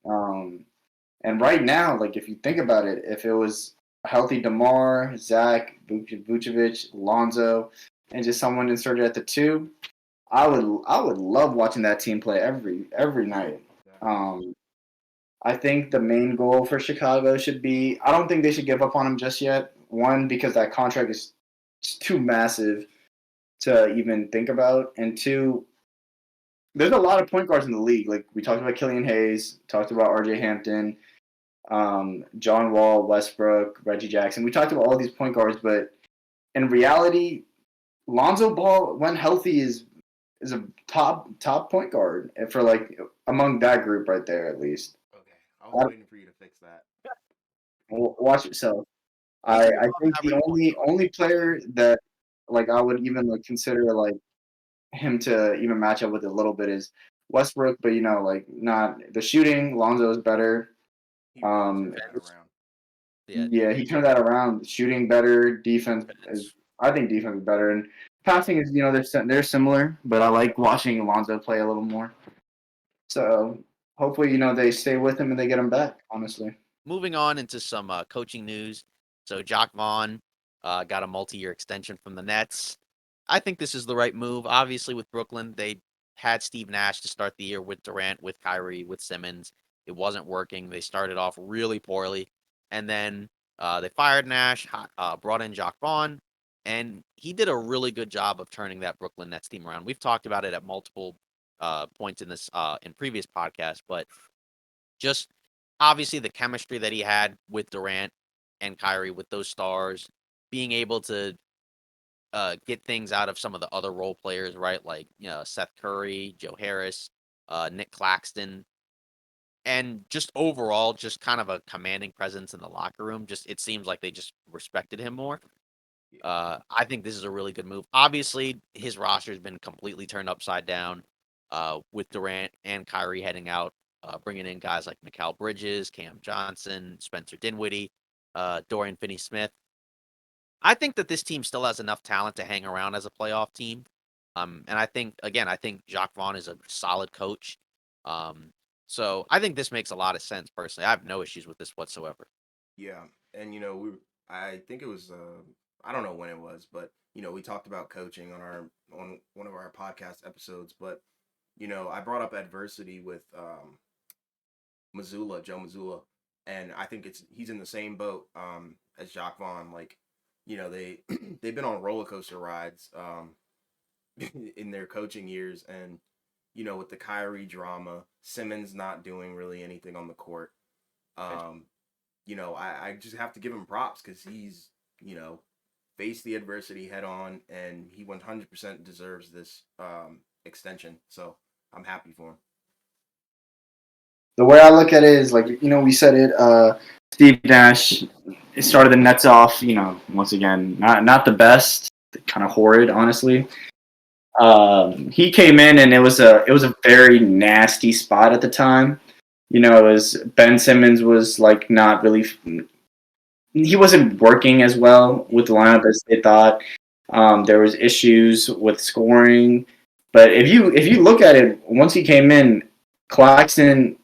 Um, and right now, like if you think about it, if it was a healthy DeMar, Zach, Vucevic, Lonzo, and just someone inserted at the two, I would love watching that team play every night. Um, I think the main goal for Chicago should be. I don't think they should give up on him just yet. One, because that contract is too massive to even think about, and two, there's a lot of point guards in the league. Like we talked about Killian Hayes, talked about R.J. Hampton, John Wall, Westbrook, Reggie Jackson. We talked about all these point guards, but in reality, Lonzo Ball, when healthy, is a top point guard for like among that group right there at least. Okay, I was waiting for you to fix that. Watch yourself. He's I an think the above-average point guard. only player that like I would even like consider like him to even match up with a little bit is Westbrook, but like not the shooting. Lonzo is better. He really Um, turned that around. Yeah, yeah, he turned that around. Shooting better, defense is. defense. I think defense is better, and passing is they're similar, but I like watching Lonzo play a little more. So hopefully they stay with him and they get him back. Honestly. Moving on into some coaching news. So Jock Vaughn got a multi-year extension from the Nets. I think this is the right move. Obviously, with Brooklyn, they had Steve Nash to start the year with Durant, with Kyrie, with Simmons. It wasn't working. They started off really poorly, and then they fired Nash, brought in Jock Vaughn, and he did a really good job of turning that Brooklyn Nets team around. We've talked about it at multiple points in this in previous podcasts, but just obviously the chemistry that he had with Durant and Kyrie with those stars, being able to get things out of some of the other role players, right? Like Seth Curry, Joe Harris, Nick Claxton, and just overall, just kind of a commanding presence in the locker room. Just it seems like they just respected him more. Yeah. I think this is a really good move. Obviously, his roster has been completely turned upside down with Durant and Kyrie heading out, bringing in guys like Mikal Bridges, Cam Johnson, Spencer Dinwiddie, Dorian Finney-Smith. I think that this team still has enough talent to hang around as a playoff team. And I think, again, I think Jacques Vaughn is a solid coach. Um, so I think this makes a lot of sense personally. I have no issues with this whatsoever. Yeah, and I think it was I don't know when it was, but we talked about coaching on one of our podcast episodes, but I brought up adversity with Missoula, Joe Missoula, and I think he's in the same boat as Jacques Vaughn. Like, they they've been on roller coaster rides in their coaching years, and with the Kyrie drama, Simmons not doing really anything on the court. Um, I just have to give him props because he's, faced the adversity head on, and he 100% deserves this extension. So I'm happy for him. The way I look at it is like we said it. Steve Nash started the Nets off. Once again, not the best, kind of horrid, honestly. He came in and it was a very nasty spot at the time. It was Ben Simmons was like not really. He wasn't working as well with the lineup as they thought. There was issues with scoring, but if you look at it, once he came in, Claxton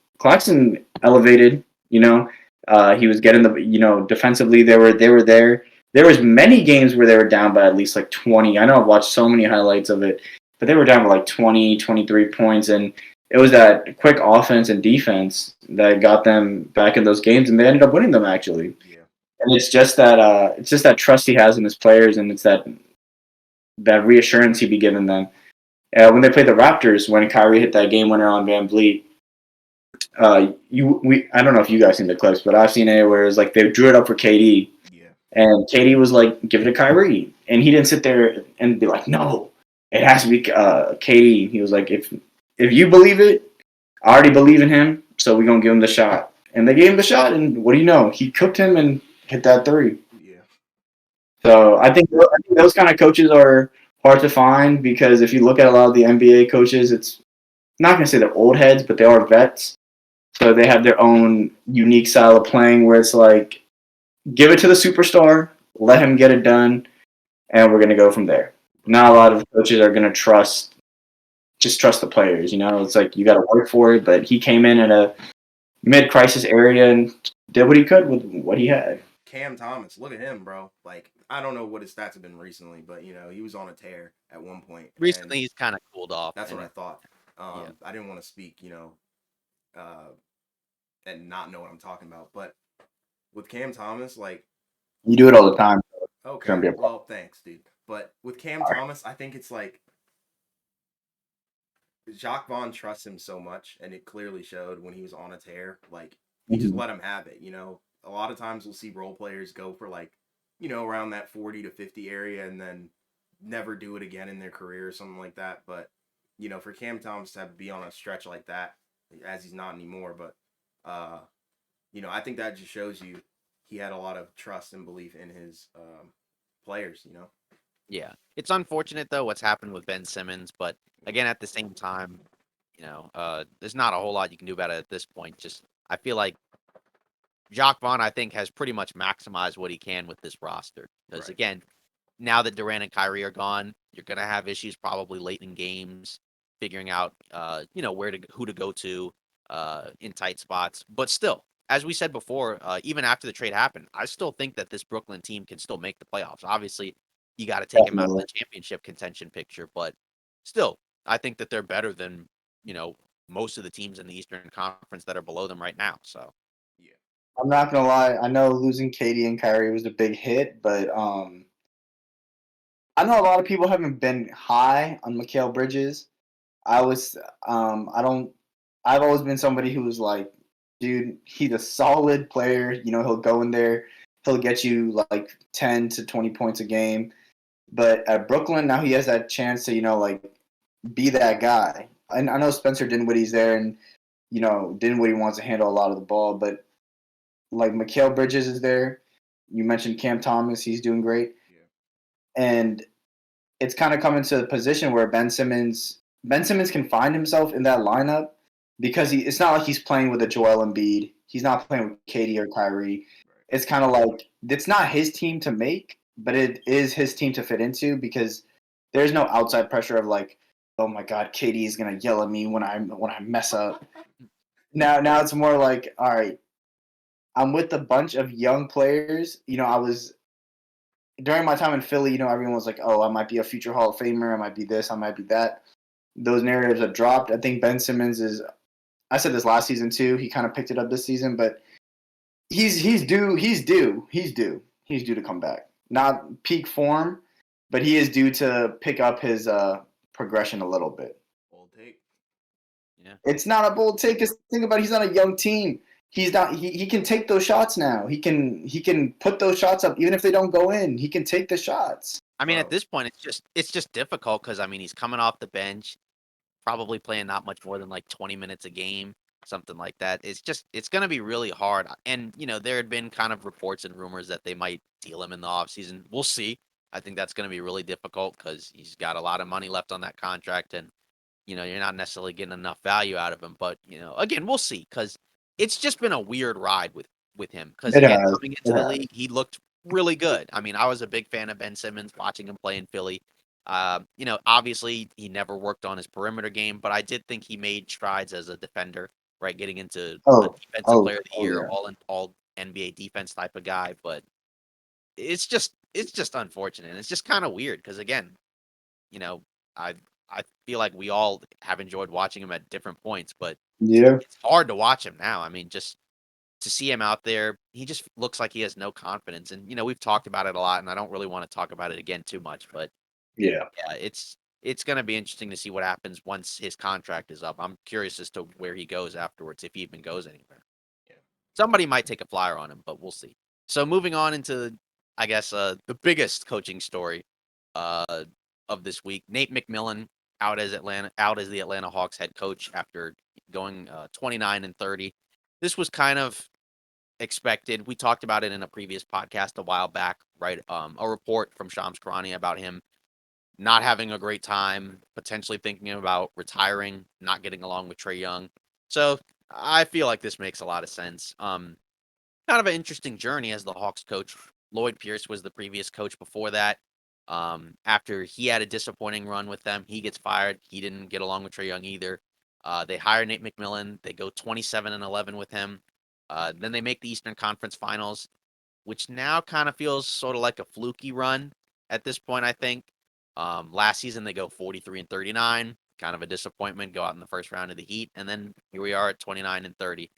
elevated. He was getting the defensively they were there. There was many games where they were down by at least like 20. I know I've watched so many highlights of it, but they were down by like 20, 23 points, and it was that quick offense and defense that got them back in those games, and they ended up winning them actually. Yeah. And it's just that trust he has in his players, and it's that reassurance he'd be giving them. When they played the Raptors, when Kyrie hit that game winner on Van Vliet, I don't know if you guys seen the clips, but I've seen it where it's like they drew it up for KD, Yeah. And Katie was like, "Give it to Kyrie," and he didn't sit there and be like, "No, it has to be Katie." He was like, "If you believe it, I already believe in him, so we're gonna give him the shot." And they gave him the shot, and what do you know? He cooked him and hit that three. Yeah. So I think those kind of coaches are hard to find because if you look at a lot of the NBA coaches, it's not gonna say they're old heads, but they are vets. So they have their own unique style of playing where it's like, give it to the superstar, let him get it done, and we're gonna go from there. Not a lot of coaches are gonna just trust the players. It's like you got to work for it. But he came in at a mid-crisis area and did what he could with what he had. Cam Thomas, look at him, bro. Like, I don't know what his stats have been recently, but he was on a tear at one point, and Recently, he's kind of cooled off. that's what I And thought. yeah, I didn't want to speak, uh, and not know what I'm talking about. But with Cam Thomas, like, You do it all the time. It's gonna okay, be a problem. well, thanks, dude. But with Cam Thomas, I think it's like Jacques Vaughn trusts him so much, and it clearly showed when he was on a tear. Like, he just Mhm. let him have it. A lot of times we'll see role players go for like, around that 40 to 50 area, and then never do it again in their career or something like that. But for Cam Thomas to be on a stretch like that, as he's not anymore, but I think that just shows you he had a lot of trust and belief in his players. yeah. It's unfortunate though what's happened with Ben Simmons, but again, at the same time, there's not a whole lot you can do about it at this point. Just I feel like Jacques Vaughn, I think, has pretty much maximized what he can with this roster. Because Right. again, now that Durant and Kyrie are gone, you're gonna have issues probably late in games, figuring out who to go to in tight spots. But still, as we said before, even after the trade happened, I still think that this Brooklyn team can still make the playoffs. Obviously, you got to take them out of Definitely. the championship contention picture, but still, I think that they're better than you know most of the teams in the Eastern Conference that are below them right now. So Yeah. I'm not gonna lie. I know losing Katie and Kyrie was a big hit, but I know a lot of people haven't been high on Mikal Bridges. I was I don't I've always been somebody who was like, dude, he's a solid player. He'll go in there, he'll get you like 10 to 20 points a game. But at Brooklyn, now he has that chance to, like be that guy. And I know Spencer Dinwiddie's there and, Dinwiddie wants to handle a lot of the ball, but like Mikal Bridges is there. You mentioned Cam Thomas, he's doing great. Yeah. And it's kind of coming to the position where Ben Simmons can find himself in that lineup because it's not like he's playing with a Joel Embiid. He's not playing with Katie or Kyrie. Right. It's kind of like it's not his team to make, but it is his team to fit into because there's no outside pressure of like, oh my God, Katie is gonna yell at me when I mess up. Now it's more like, all right, I'm with a bunch of young players. I was during my time in Philly, everyone was like, "Oh, I might be a future Hall of Famer. I might be this. I might be that." Those narratives have dropped. I think Ben Simmons is. I said this last season too. He kind of picked it up this season, but he's due. He's due to come back. Not peak form, but he is due to pick up his progression a little bit. Old take. yeah. It's not a bold take. Cause think about it, he's on a young team. He's not. He can take those shots now. He can put those shots up even if they don't go in. He can take the shots. I mean, at Bro. this point, it's just difficult because I mean he's coming off the bench, probably playing not much more than like 20 minutes a game, something like that. It's gonna be really hard. And there had been kind of reports and rumors that they might deal him in the offseason. We'll see. I think that's gonna be really difficult because he's got a lot of money left on that contract, and you're not necessarily getting enough value out of him. But again, we'll see because it's just been a weird ride with him. Because It again, has. coming into It the has. league, he looked really good. I mean, I was a big fan of Ben Simmons watching him play in Philly. Obviously he never worked on his perimeter game, but I did think he made strides as a defender, right? Getting into a Oh, defensive oh, player of the oh year, yeah. all NBA defense type of guy. But it's just unfortunate. And it's just kind of weird because again, you know, I I feel like we all have enjoyed watching him at different points, but Yeah. it's hard to watch him now. I mean, just to see him out there, he just looks like he has no confidence. And we've talked about it a lot, and I don't really want to talk about it again too much. But Yeah. yeah, it's going to be interesting to see what happens once his contract is up. I'm curious as to where he goes afterwards, if he even goes anywhere. Yeah. Somebody might take a flyer on him, but we'll see. So moving on into I guess the biggest coaching story uh, of this week. Nate McMillan out as the Atlanta Hawks head coach after going 29-30. This was kind of expected. We talked about it in a previous podcast a while back, right? A report from Shams Karani about him not having a great time, potentially thinking about retiring, not getting along with Trey Young. So I feel like this makes a lot of sense. Kind of an interesting journey as the Hawks coach. Lloyd Pierce was the previous coach before that. After he had a disappointing run with them, he gets fired. He didn't get along with Trey Young either. They hire Nate McMillan. They go 27-11 with him. Then they make the Eastern Conference Finals, which now kind of feels sort of like a fluky run at this point, I think. Last season they go 43-39, kind of a disappointment, go out in the first round of the Heat, and then here we are at 29-30.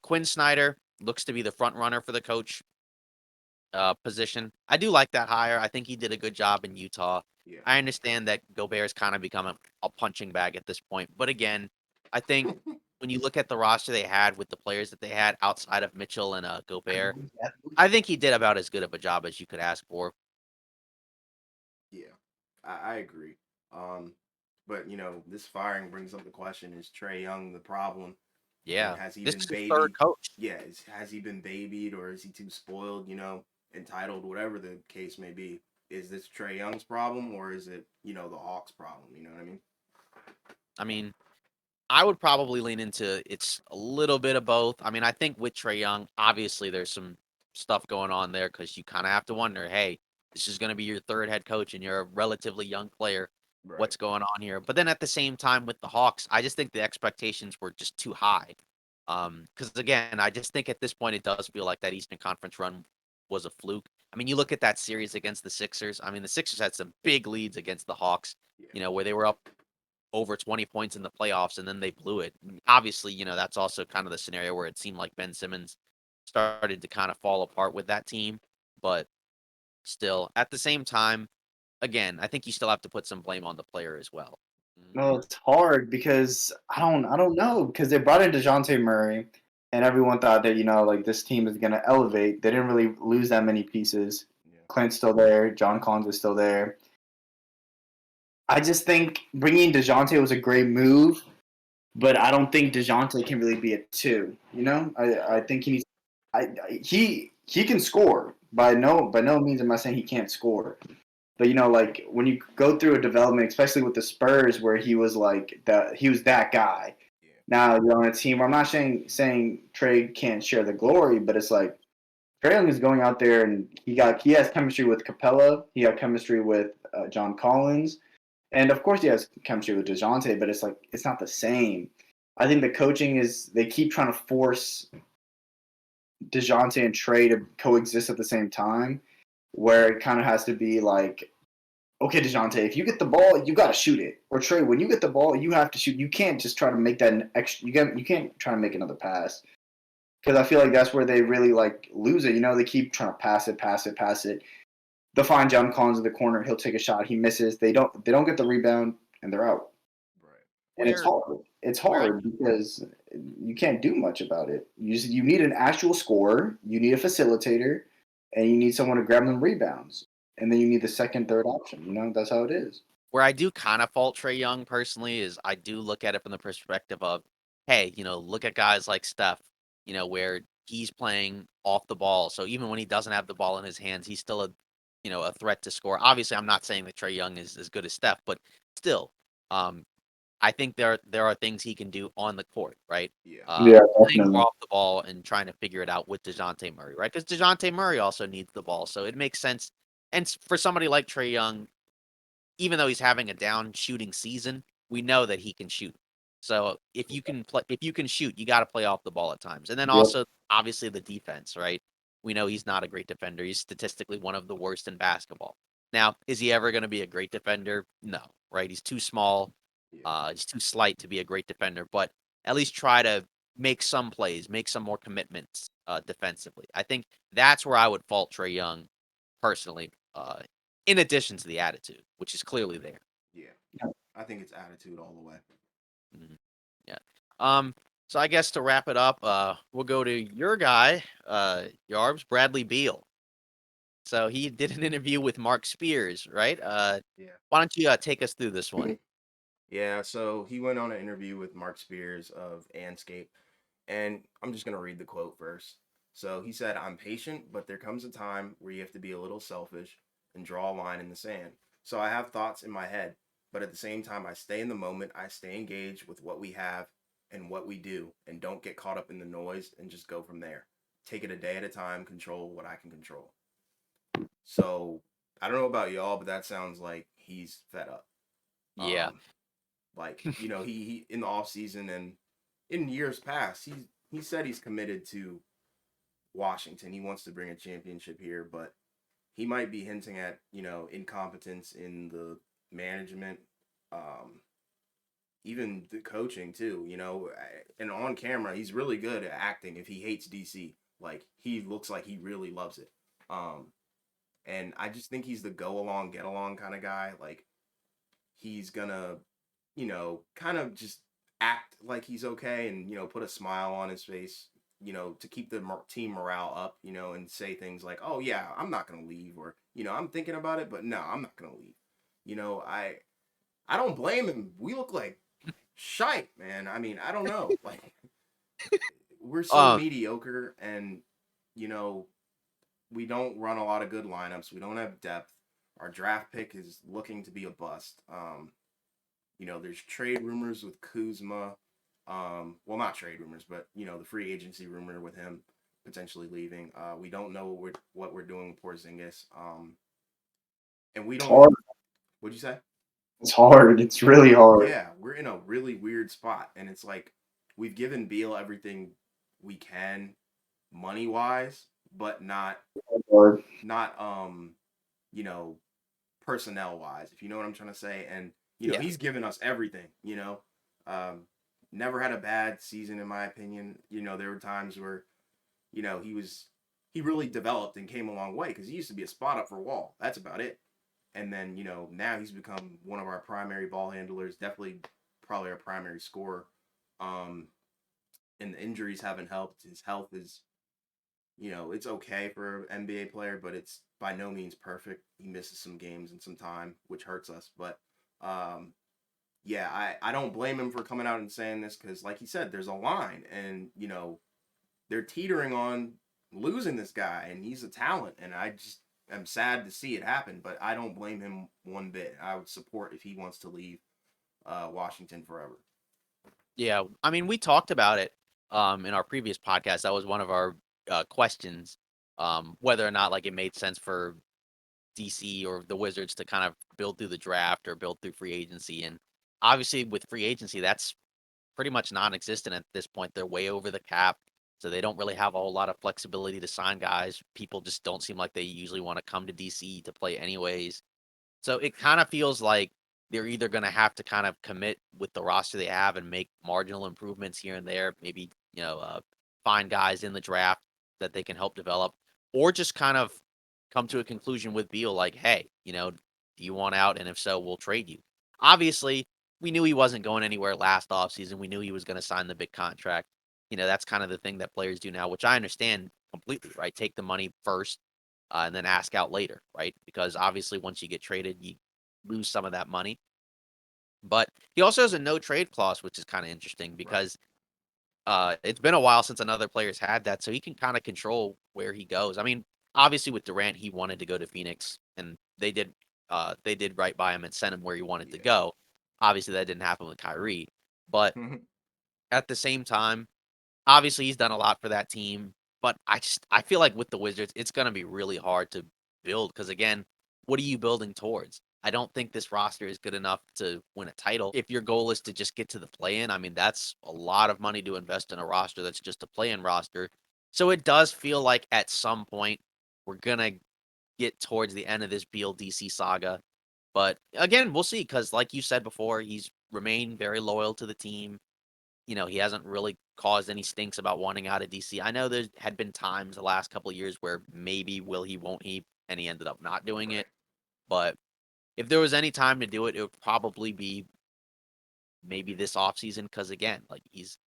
Quinn Snyder looks to be the front runner for the coach position. I do like that hire. I think he did a good job in Utah. Yeah. I understand that Gobert's kind of become a punching bag at this point, but again, I think when you look at the roster they had with the players that they had outside of Mitchell and Gobert, I think he did about as good of a job as you could ask for. Yeah, I agree. Um, but this firing brings up the question: is Trey Young the problem? Yeah, Has he this been is his third babied? coach. Yeah, has he been babied, or is he too spoiled? Entitled, whatever the case may be. Is this Trey Young's problem, or is it the Hawks' problem? You know what I mean? I mean, I would probably lean into it's a little bit of both. I mean, I think with Trey Young, obviously there's some stuff going on there because you kind of have to wonder, hey, this is going to be your third head coach and you're a relatively young player. Right. What's going on here? But then at the same time with the Hawks, I just think the expectations were just too high. Because again, I just think at this point it does feel like that Eastern Conference run was a fluke. I mean, you look at that series against the Sixers. I mean, the Sixers had some big leads against the Hawks, Yeah. where they were up over 20 points in the playoffs and then they blew it. Obviously, that's also kind of the scenario where it seemed like Ben Simmons started to kind of fall apart with that team. But still, at the same time, again, I think you still have to put some blame on the player as well. No, it's hard because I don't know because they brought in DeJounte Murray and everyone thought that like this team is gonna elevate. They didn't really lose that many pieces. Yeah. Clint's still there. John Collins is still there. I just think bringing DeJounte was a great move, but I don't think DeJounte can really be a two. I think he needs. He can score. By no means am I saying he can't score. But like when you go through a development, especially with the Spurs, where he was like that, he was that guy. Yeah. Now you're on a team. I'm not saying Trey can't share the glory, but it's like Trey Young is going out there and he has chemistry with Capella. He had chemistry with John Collins, and of course he has chemistry with Dejounte. But it's like it's not the same. I think the coaching is they keep trying to force Dejounte and Trey to coexist at the same time, where it kind of has to be like, okay, DeJounte, if you get the ball, you got to shoot it. Or Trey, when you get the ball, you have to shoot. You can't just try to make that an extra. You can't try to make another pass because I feel like that's where they really like lose it. They keep trying to pass it, pass it, pass it. They'll find John Collins in the corner. He'll take a shot. He misses. They don't get the rebound, and they're out. Right. And it's Where hard. It's where I hard because you can't do much about it. You need an actual scorer. You need a facilitator, and you need someone to grab them rebounds. And then you need the second, third option. That's how it is. where I do kind of fault Trey Young personally is I do look at it from the perspective of, hey, look at guys like Steph, where he's playing off the ball. So even when he doesn't have the ball in his hands, he's still a threat to score. Obviously, I'm not saying that Trey Young is as good as Steph, but still, um, I think there are things he can do on the court, right? Yeah. Yeah, Playing more definitely. off the ball and trying to figure it out with DeJounte Murray, right? Because DeJounte Murray also needs the ball, so it makes sense. And for somebody like Trey Young, even though he's having a down shooting season, we know that he can shoot. So if you can shoot, you got to play off the ball at times. And then Yep. also obviously the defense, right? We know he's not a great defender. He's statistically one of the worst in basketball. Now, is he ever going to be a great defender? No, right? He's too small. Yeah. He's too slight to be a great defender, but at least try to make some plays, make some more commitments defensively. I think that's where I would fault Trey Young personally. In addition to the attitude, which is clearly there. Yeah. I think it's attitude all the way. Mhm. Yeah. So I guess to wrap it up, we'll go to your guy, Yarbs, Bradley Beal. So he did an interview with Mark Spears, right? Yeah. Why don't you take us through this one? Yeah, so he went on an interview with Mark Spears of Anscape, and I'm just going to read the quote first. So he said, "I'm patient, but there comes a time where you have to be a little selfish and draw a line in the sand. So I have thoughts in my head, but at the same time, I stay in the moment. I stay engaged with what we have and what we do, and don't get caught up in the noise and just go from there. Take it a day at a time, control what I can control." So I don't know about y'all, but that sounds like he's fed up. Yeah. Um, like, he in the off season and in years past, he said he's committed to Washington. He wants to bring a championship here, but he might be hinting at, incompetence in the management, um, even the coaching too, and on camera, he's really good at acting if he hates DC. Like, he looks like he really loves it. Um, and I just think he's the go along, get along kind of guy. Like, he's gonna, kind of just act like he's okay and, put a smile on his face, to keep the team morale up, and say things like, "Oh yeah, I'm not gonna leave," or, "I'm thinking about it, but no, I'm not gonna leave." I don't blame him. We look like shite, man. I mean, I don't know. Like, we're so Um, mediocre, and, you know, we don't run a lot of good lineups. We don't have depth. Our draft pick is looking to be a bust. There's trade rumors with Kuzma. Well, not trade rumors, but the free agency rumor with him potentially leaving. We don't know what we're doing with Porzingis. And we It's don't. hard. What'd you say? It's hard. It's really hard. Yeah, we're in a really weird spot, and it's like we've given Beal everything we can money wise, but Hard. not you know personnel wise, if you know what I'm trying to say. And yeah. he's given us everything. Um, never had a bad season in my opinion. There were times where he really developed and came a long way because he used to be a spot up for Wall. That's about it. And then now he's become one of our primary ball handlers. Definitely, probably our primary scorer. Um, and the injuries haven't helped. His health is it's okay for an NBA player, but it's by no means perfect. He misses some games and some time, which hurts us. But um, yeah, I don't blame him for coming out and saying this because, like he said, there's a line, and they're teetering on losing this guy, and he's a talent, and I just am sad to see it happen. But I don't blame him one bit. I would support if he wants to leave Washington forever. Yeah, I mean, we talked about it in our previous podcast. That was one of our questions, whether or not like it made sense for DC or the Wizards to kind of build through the draft or build through free agency. And obviously, with free agency, that's pretty much non-existent at this point. They're way over the cap, so they don't really have a whole lot of flexibility to sign guys. People just don't seem like they usually want to come to DC to play anyways. So it kind of feels like they're either going to have to kind of commit with the roster they have and make marginal improvements here and there, maybe, find guys in the draft that they can help develop, or just kind of come to a conclusion with Beal like, hey, do you want out? And if so, we'll trade you. Obviously, we knew he wasn't going anywhere last offseason. We knew he was going to sign the big contract. That's kind of the thing that players do now, which I understand completely, right? Take the money first and then ask out later, right? Because obviously, once you get traded, you lose some of that money. But he also has a no trade clause, which is kind of interesting Right. because it's been a while since another player's had that, so he can kind of control where he goes. I mean, obviously with Durant, he wanted to go to Phoenix, and they did right by him and sent him where he wanted to Yeah. go. Obviously, that didn't happen with Kyrie, but at the same time, obviously he's done a lot for that team. But I feel like with the Wizards, it's gonna be really hard to build because again, what are you building towards? I don't think this roster is good enough to win a title. If your goal is to just get to the play-in, I mean that's a lot of money to invest in a roster that's just a play-in roster. So it does feel like at some point we're gonna get towards the end of this Beal DC saga. But again, we'll see because like you said before, he's remained very loyal to the team. He hasn't really caused any stinks about wanting out of DC. I know there had been times the last couple of years where maybe will he, won't he, and he ended up not doing Right. it. But if there was any time to do it, it would probably be maybe this offseason because again, like he's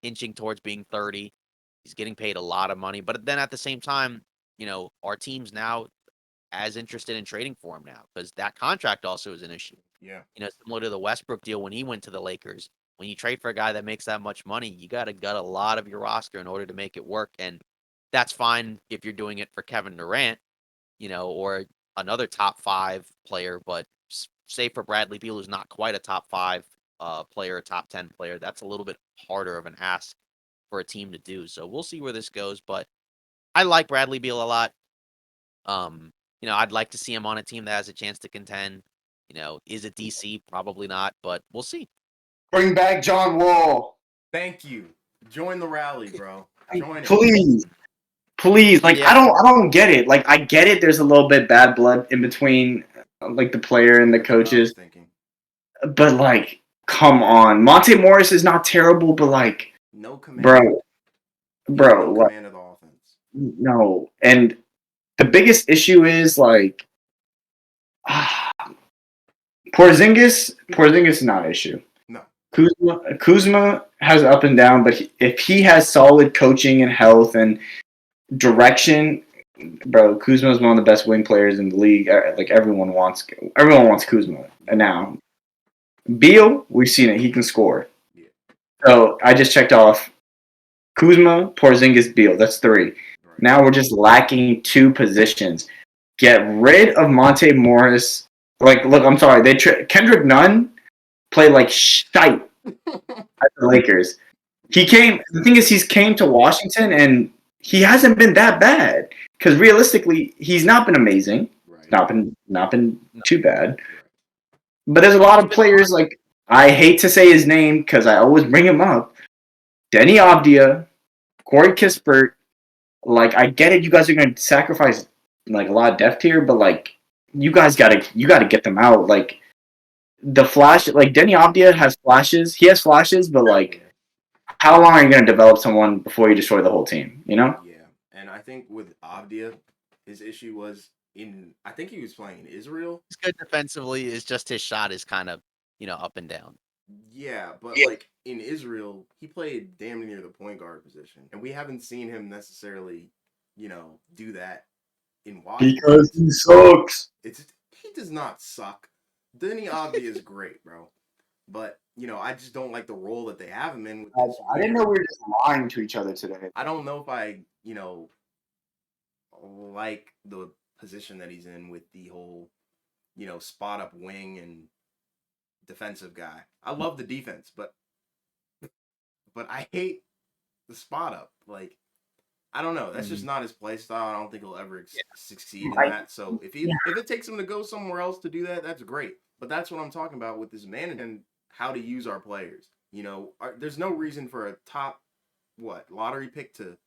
inching towards being 30. He's getting paid a lot of money. But then at the same time, our teams now as interested in trading for him now because that contract also is an issue. Yeah. Similar to the Westbrook deal when he went to the Lakers. When you trade for a guy that makes that much money, you got to gut a lot of your roster in order to make it work. And that's fine if you're doing it for Kevin Durant, or another top 5 player. But say for Bradley Beal, who's not quite a top 5 player, a top 10 player, that's a little bit harder of an ask for a team to do. So we'll see where this goes. But I like Bradley Beal a lot. I'd like to see him on a team that has a chance to contend. Is it DC? Probably not, but we'll see. Bring back John Wall. Thank you. Join the rally, bro. Join it. Please. Like, Yeah. I don't get it. Like, I get it. There's a little bit bad blood in between, like, the player and the That's what I was coaches. thinking. But, like, come on. Monte Morris is not terrible, but, like, No command. bro, No what? command of the offense. No. And the biggest issue is, like, Porzingis is not an issue. No. Kuzma has up and down, but if he has solid coaching and health and direction, bro, Kuzma is one of the best wing players in the league. Like everyone wants Kuzma. And now Beal, we've seen it. He can score. Yeah. So I just checked off Kuzma, Porzingis, Beal. That's 3. Right. Now we're just lacking 2 positions. Get rid of Monte Morris. Like, look, I'm sorry. Kendrick Nunn played like shite at the Lakers. The thing is, he's came to Washington and he hasn't been that bad. Because realistically, he's not been amazing. Right. Not been too bad. But there's a lot of players, like, I hate to say his name because I always bring him up. Denny Avdia, Corey Kispert. Like, I get it, you guys are going to sacrifice, like, a lot of depth here, but, like, you guys gotta get them out. Like, the flash, like, Denny Avdia has flashes. He has flashes, but, like, how long are you going to develop someone before you destroy the whole team, Yeah. And I think with Avdia, his issue was I think he was playing in Israel. He's good defensively. It's just his shot is kind of, up and down. Yeah, but like in Israel, he played damn near the point guard position. And we haven't seen him necessarily, do that in Washington. Because he sucks. He does not suck. Denny Avdia is great, bro. But, I just don't like the role that they have him in with this. I didn't know we were just lying to each other today. I don't know if I, like the position that he's in with the whole, spot up wing and defensive guy. I love the defense, but I hate the spot up. Like, I don't know. That's just not his play style. I don't think he'll ever succeed in that. So if it takes him to go somewhere else to do that, that's great. But that's what I'm talking about with this management and how to use our players. There's no reason for a top lottery pick to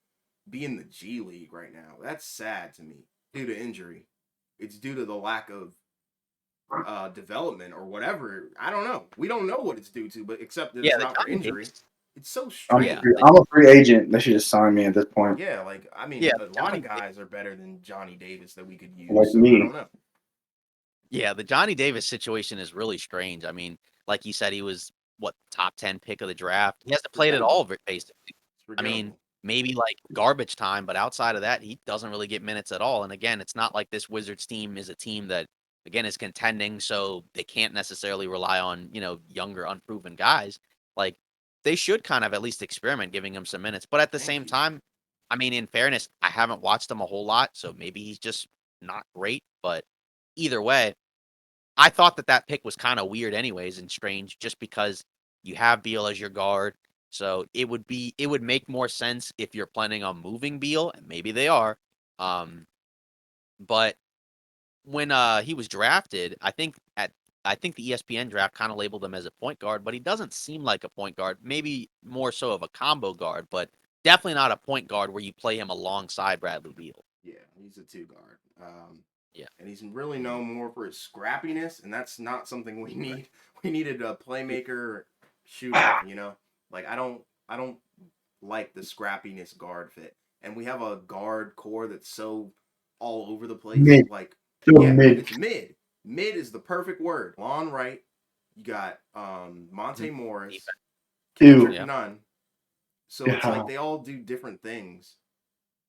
be in the G League right now. That's sad to me due to injury. It's due to the lack of development or whatever. I don't know. We don't know what it's due to, but except that it's not for injury. It's so strange. I'm a free agent. They should just sign me at this point. Yeah, like, I mean, a lot of guys are better than Johnny Davis that we could use. Like so me. I don't know. Yeah, the Johnny Davis situation is really strange. I mean, like you said, he was top 10 pick of the draft. He hasn't played at all, basically. I mean, maybe like garbage time, but outside of that, he doesn't really get minutes at all. And again, it's not like this Wizards team is a team that, again, is contending, so they can't necessarily rely on, younger, unproven guys. Like, they should kind of at least experiment giving him some minutes. But at the same time, I mean, in fairness, I haven't watched him a whole lot, so maybe he's just not great. But either way, I thought that pick was kind of weird anyways and strange just because you have Beal as your guard. So it would make more sense if you're planning on moving Beal, and maybe they are. But when he was drafted, I think the ESPN draft kind of labeled him as a point guard, but he doesn't seem like a point guard. Maybe more so of a combo guard, but definitely not a point guard where you play him alongside Bradley Beal. Yeah, he's a 2 guard. Yeah, and he's really known more for his scrappiness, and that's not something we need. Right. We needed a playmaker, shooter. Like I don't like the scrappiness guard fit, and we have a guard core that's so all over the place. Mid. Like mid. It's mid. Mid is the perfect word. On right, you got Monte Morris, Kendrick Nunn. So it's like they all do different things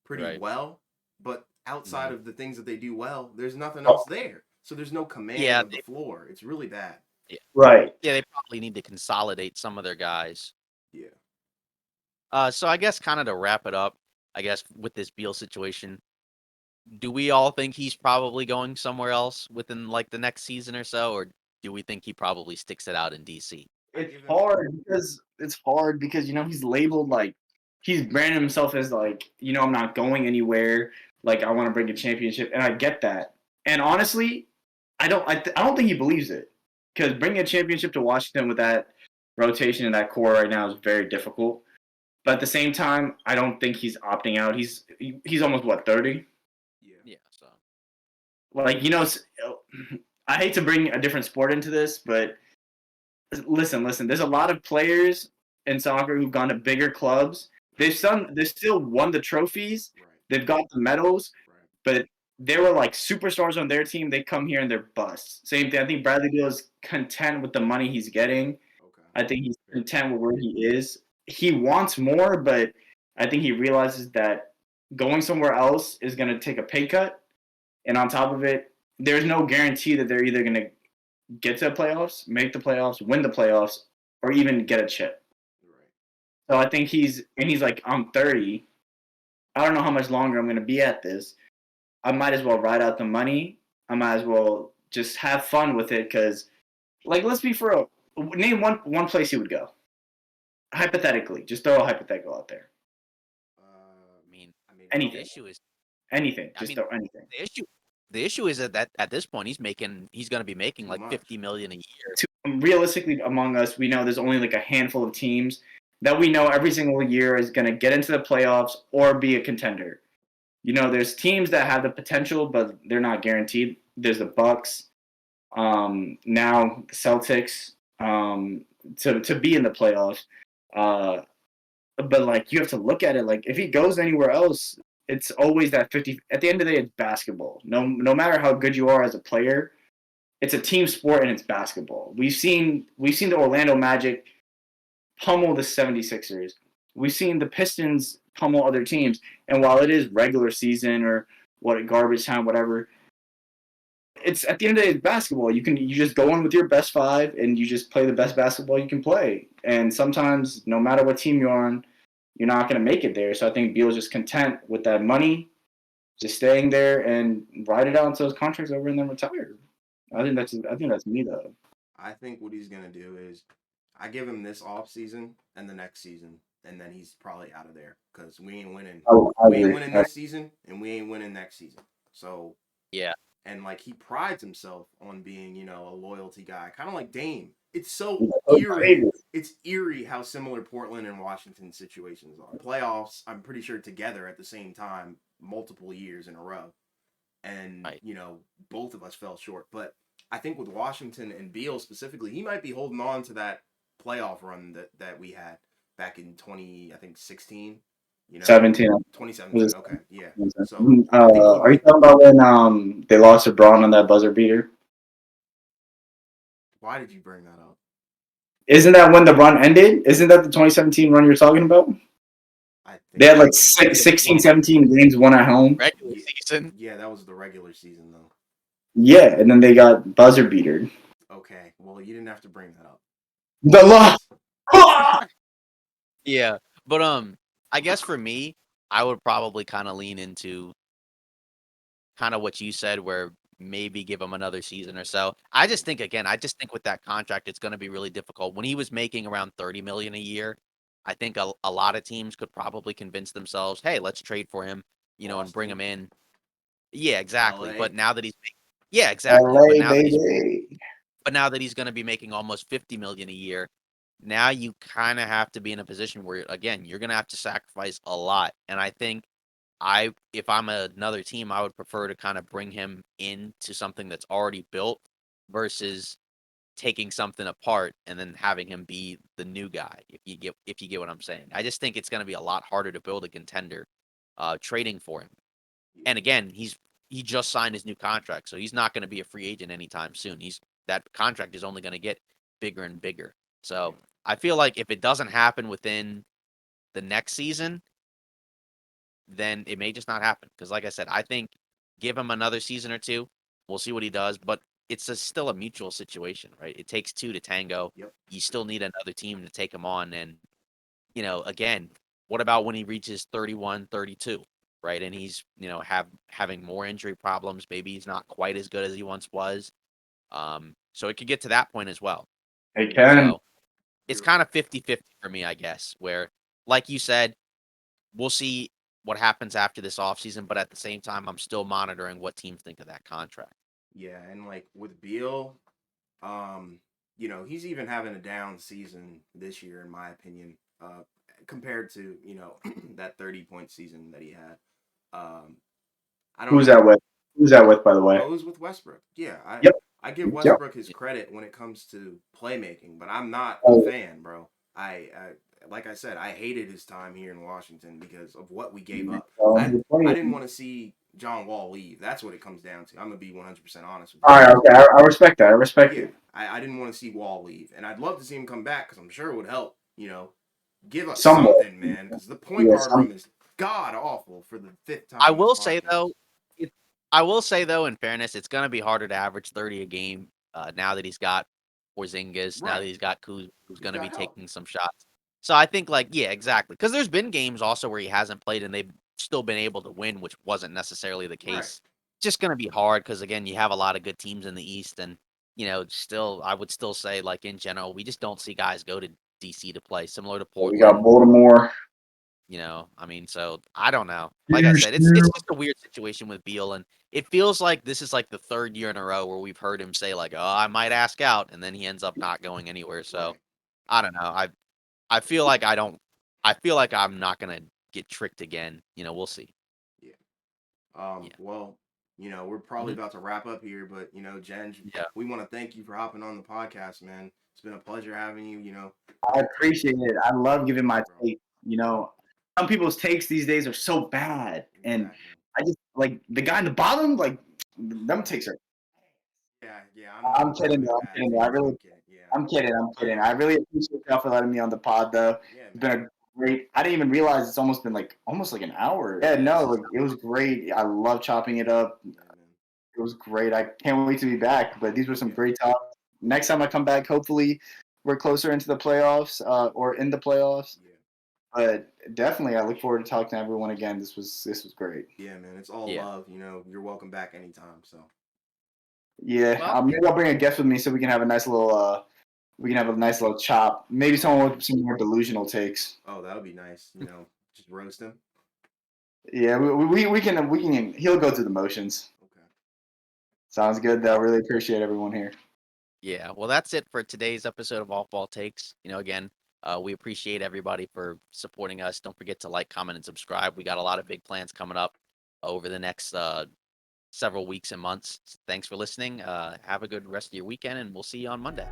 pretty well, but outside of the things that they do well, there's nothing Oh, else there. So there's no command Yeah, of the floor. It's really bad. yeah, right. yeah, they probably need to consolidate some of their guys. Yeah. So I guess kind of to wrap it up, I guess with this Beal situation, do we all think he's probably going somewhere else within like the next season or so, or do we think he probably sticks it out in DC? I It's give him. hard because he's labeled like he's branded himself as like I'm not going anywhere. Like I want to bring a championship, and I get that. And honestly, I don't think he believes it because bringing a championship to Washington with that rotation and that core right now is very difficult. But at the same time, I don't think he's opting out. He's almost what 30. Yeah. Yeah, so Like I hate to bring a different sport into this, but listen. There's a lot of players in soccer who've gone to bigger clubs. They still won the trophies. Right. They've got the medals, Right. but they were like superstars on their team. They come here and they're busts. Same thing. I think Bradley Beal is content with the money he's getting. Okay. I think he's content with where he is. He wants more, but I think he realizes that going somewhere else is going to take a pay cut. And on top of it, there's no guarantee that they're either going to get to the playoffs, make the playoffs, win the playoffs, or even get a chip. Right. So I think he's like, I'm 30. I don't know how much longer I'm going to be at this. I might as well ride out the money. I might as well just have fun with it because, like, let's be for real. Name one place he would go. Hypothetically, just throw a hypothetical out there. I mean, Anything. the issue is, Anything. I Just mean, throw anything. the issue is that at this point he's going to be making Too like much. 50 million a year. Realistically, among us, we know there's only like a handful of teams that we know every single year is going to get into the playoffs or be a contender. There's teams that have the potential, but they're not guaranteed. There's the Bucks, now the Celtics, to be in the playoffs. But like you have to look at it like if he goes anywhere else, it's always that 50. At the end of the day, it's basketball. No matter how good you are as a player, it's a team sport and it's basketball. We've seen the Orlando Magic pummel the 76ers. We've seen the Pistons pummel other teams. And while it is regular season or what garbage time, whatever, it's at the end of the day, it's basketball. You just go in with your best five and you just play the best basketball you can play. And sometimes, no matter what team you're on, you're not going to make it there. So I think Beal's just content with that money, just staying there and ride it out until his contract's over and then retire. I think that's me though. I think what he's gonna do is, I give him this off season and the next season, and then he's probably out of there because we ain't winning. I We ain't agree. winning this season, and we ain't winning next season. So Yeah. and like he prides himself on being, a loyalty guy, kind of like Dame. It's so Oh, eerie. baby. It's eerie how similar Portland and Washington situations are. Playoffs, I'm pretty sure together at the same time, multiple years in a row, and Right. both of us fell short. But I think with Washington and Beal specifically, he might be holding on to that playoff run that we had back in 16. 17. 2017. Okay, yeah. So I think he Are you might. talking about when they lost to Braun on that buzzer beater? Why did you bring that up? Isn't that when the run ended? Isn't that the 2017 run you're talking about? I think They had like that was- 16, 17 games, one at home. Regular Yeah. season. Yeah, that was the regular season though. Yeah, and then they got buzzer beatered. Okay, well you didn't have to bring that up. The loss. Yeah. But I guess for me, I would probably kind of lean into kind of what you said where maybe give him another season or so. I just think with that contract it's going to be really difficult. When he was making around 30 million a year, I think a lot of teams could probably convince themselves, "Hey, let's trade for him, and bring him in." Yeah, exactly. LA. But now that yeah, exactly. LA, baby. But now that he's going to be making almost 50 million a year, now you kind of have to be in a position where again, you're going to have to sacrifice a lot. And I think if I'm another team, I would prefer to kind of bring him into something that's already built versus taking something apart and then having him be the new guy. If you get what I'm saying. I just think it's going to be a lot harder to build a contender trading for him. And again, he just signed his new contract, so he's not going to be a free agent anytime soon. That contract is only going to get bigger and bigger. So I feel like if it doesn't happen within the next season, then it may just not happen. Because, like I said, I think give him another season or two. We'll see what he does. But it's still a mutual situation, right? It takes two to tango. Yep. You still need another team to take him on. And, again, what about when he reaches 31, 32, right? And he's, having more injury problems. Maybe he's not quite as good as he once was. So it could get to that point as well. Hey, Ken. So it's kind of 50-50 for me, I guess, where, like you said, we'll see what happens after this offseason, but at the same time, I'm still monitoring what teams think of that contract. Yeah, and like with Beal, he's even having a down season this year, in my opinion, compared to, that 30-point season that he had. I don't Who's know. that with? Who's that with, by the way? Oh, it was with Westbrook. Yeah, Yep. I give Yep. Westbrook his credit when it comes to playmaking, but I'm not a Oh. fan, bro. I like I said, I hated his time here in Washington because of what we gave up. I didn't want to see John Wall leave. That's what it comes down to. I'm gonna be 100% honest with you. All right, okay, I respect that. I respect it. I didn't want to see Wall leave, and I'd love to see him come back because I'm sure it would help. Give us Somewhat. something, man, because the point guard room is god awful for the fifth time. I on will this say podcast. though, in fairness, it's gonna be harder to average 30 a game now that he's got Porzingis, now Right. that he's got Kuz, who's gonna be got help. taking some shots. So I think, yeah, exactly. Because there's been games also where he hasn't played and they've still been able to win, which wasn't necessarily the case. Right. Just gonna be hard because again, you have a lot of good teams in the East, and still, I would still say, like in general, we just don't see guys go to DC to play, similar to We Portland. got Baltimore. So I don't know. Like I said, it's just a weird situation with Beal, and it feels like this is like the third year in a row where we've heard him say like, "Oh, I might ask out," and then he ends up not going anywhere. So Right. I don't know. I feel like I don't. I feel like I'm not gonna get tricked again. We'll see. Yeah. Yeah. Well, we're probably Mhm. about to wrap up here, but Jen, Yeah. we want to thank you for hopping on the podcast, man. It's been a pleasure having you. I appreciate it. I love giving my Bro. take. Some people's takes these days are so bad, and Exactly. I just like the guy in the bottom. Like them takes are. Yeah. I'm kidding, though. I'm kidding, though. I'm kidding. I really appreciate y'all for letting me on the pod, though. Yeah, It's been a great. I didn't even realize it's almost been almost like an hour. Yeah, no, it was great. I love chopping it up. man. It was great. I can't wait to be back. But these were some great talks. Next time I come back, hopefully we're closer into the playoffs or in the playoffs. Yeah. But definitely, I look forward to talking to everyone again. This was great. Yeah, man. It's all Yeah. love. You're welcome back anytime. So. Yeah, Well, maybe I'll bring a guest with me so we can have a nice little chop. Maybe someone with some more delusional takes. Oh, that would be nice. Just roast him. Yeah, we can. He'll go through the motions. Okay. Sounds good, though. Really appreciate everyone here. Yeah, well, that's it for today's episode of Off Ball Takes. Again, we appreciate everybody for supporting us. Don't forget to like, comment, and subscribe. We got a lot of big plans coming up over the next several weeks and months. Thanks for listening. Have a good rest of your weekend, and we'll see you on Monday.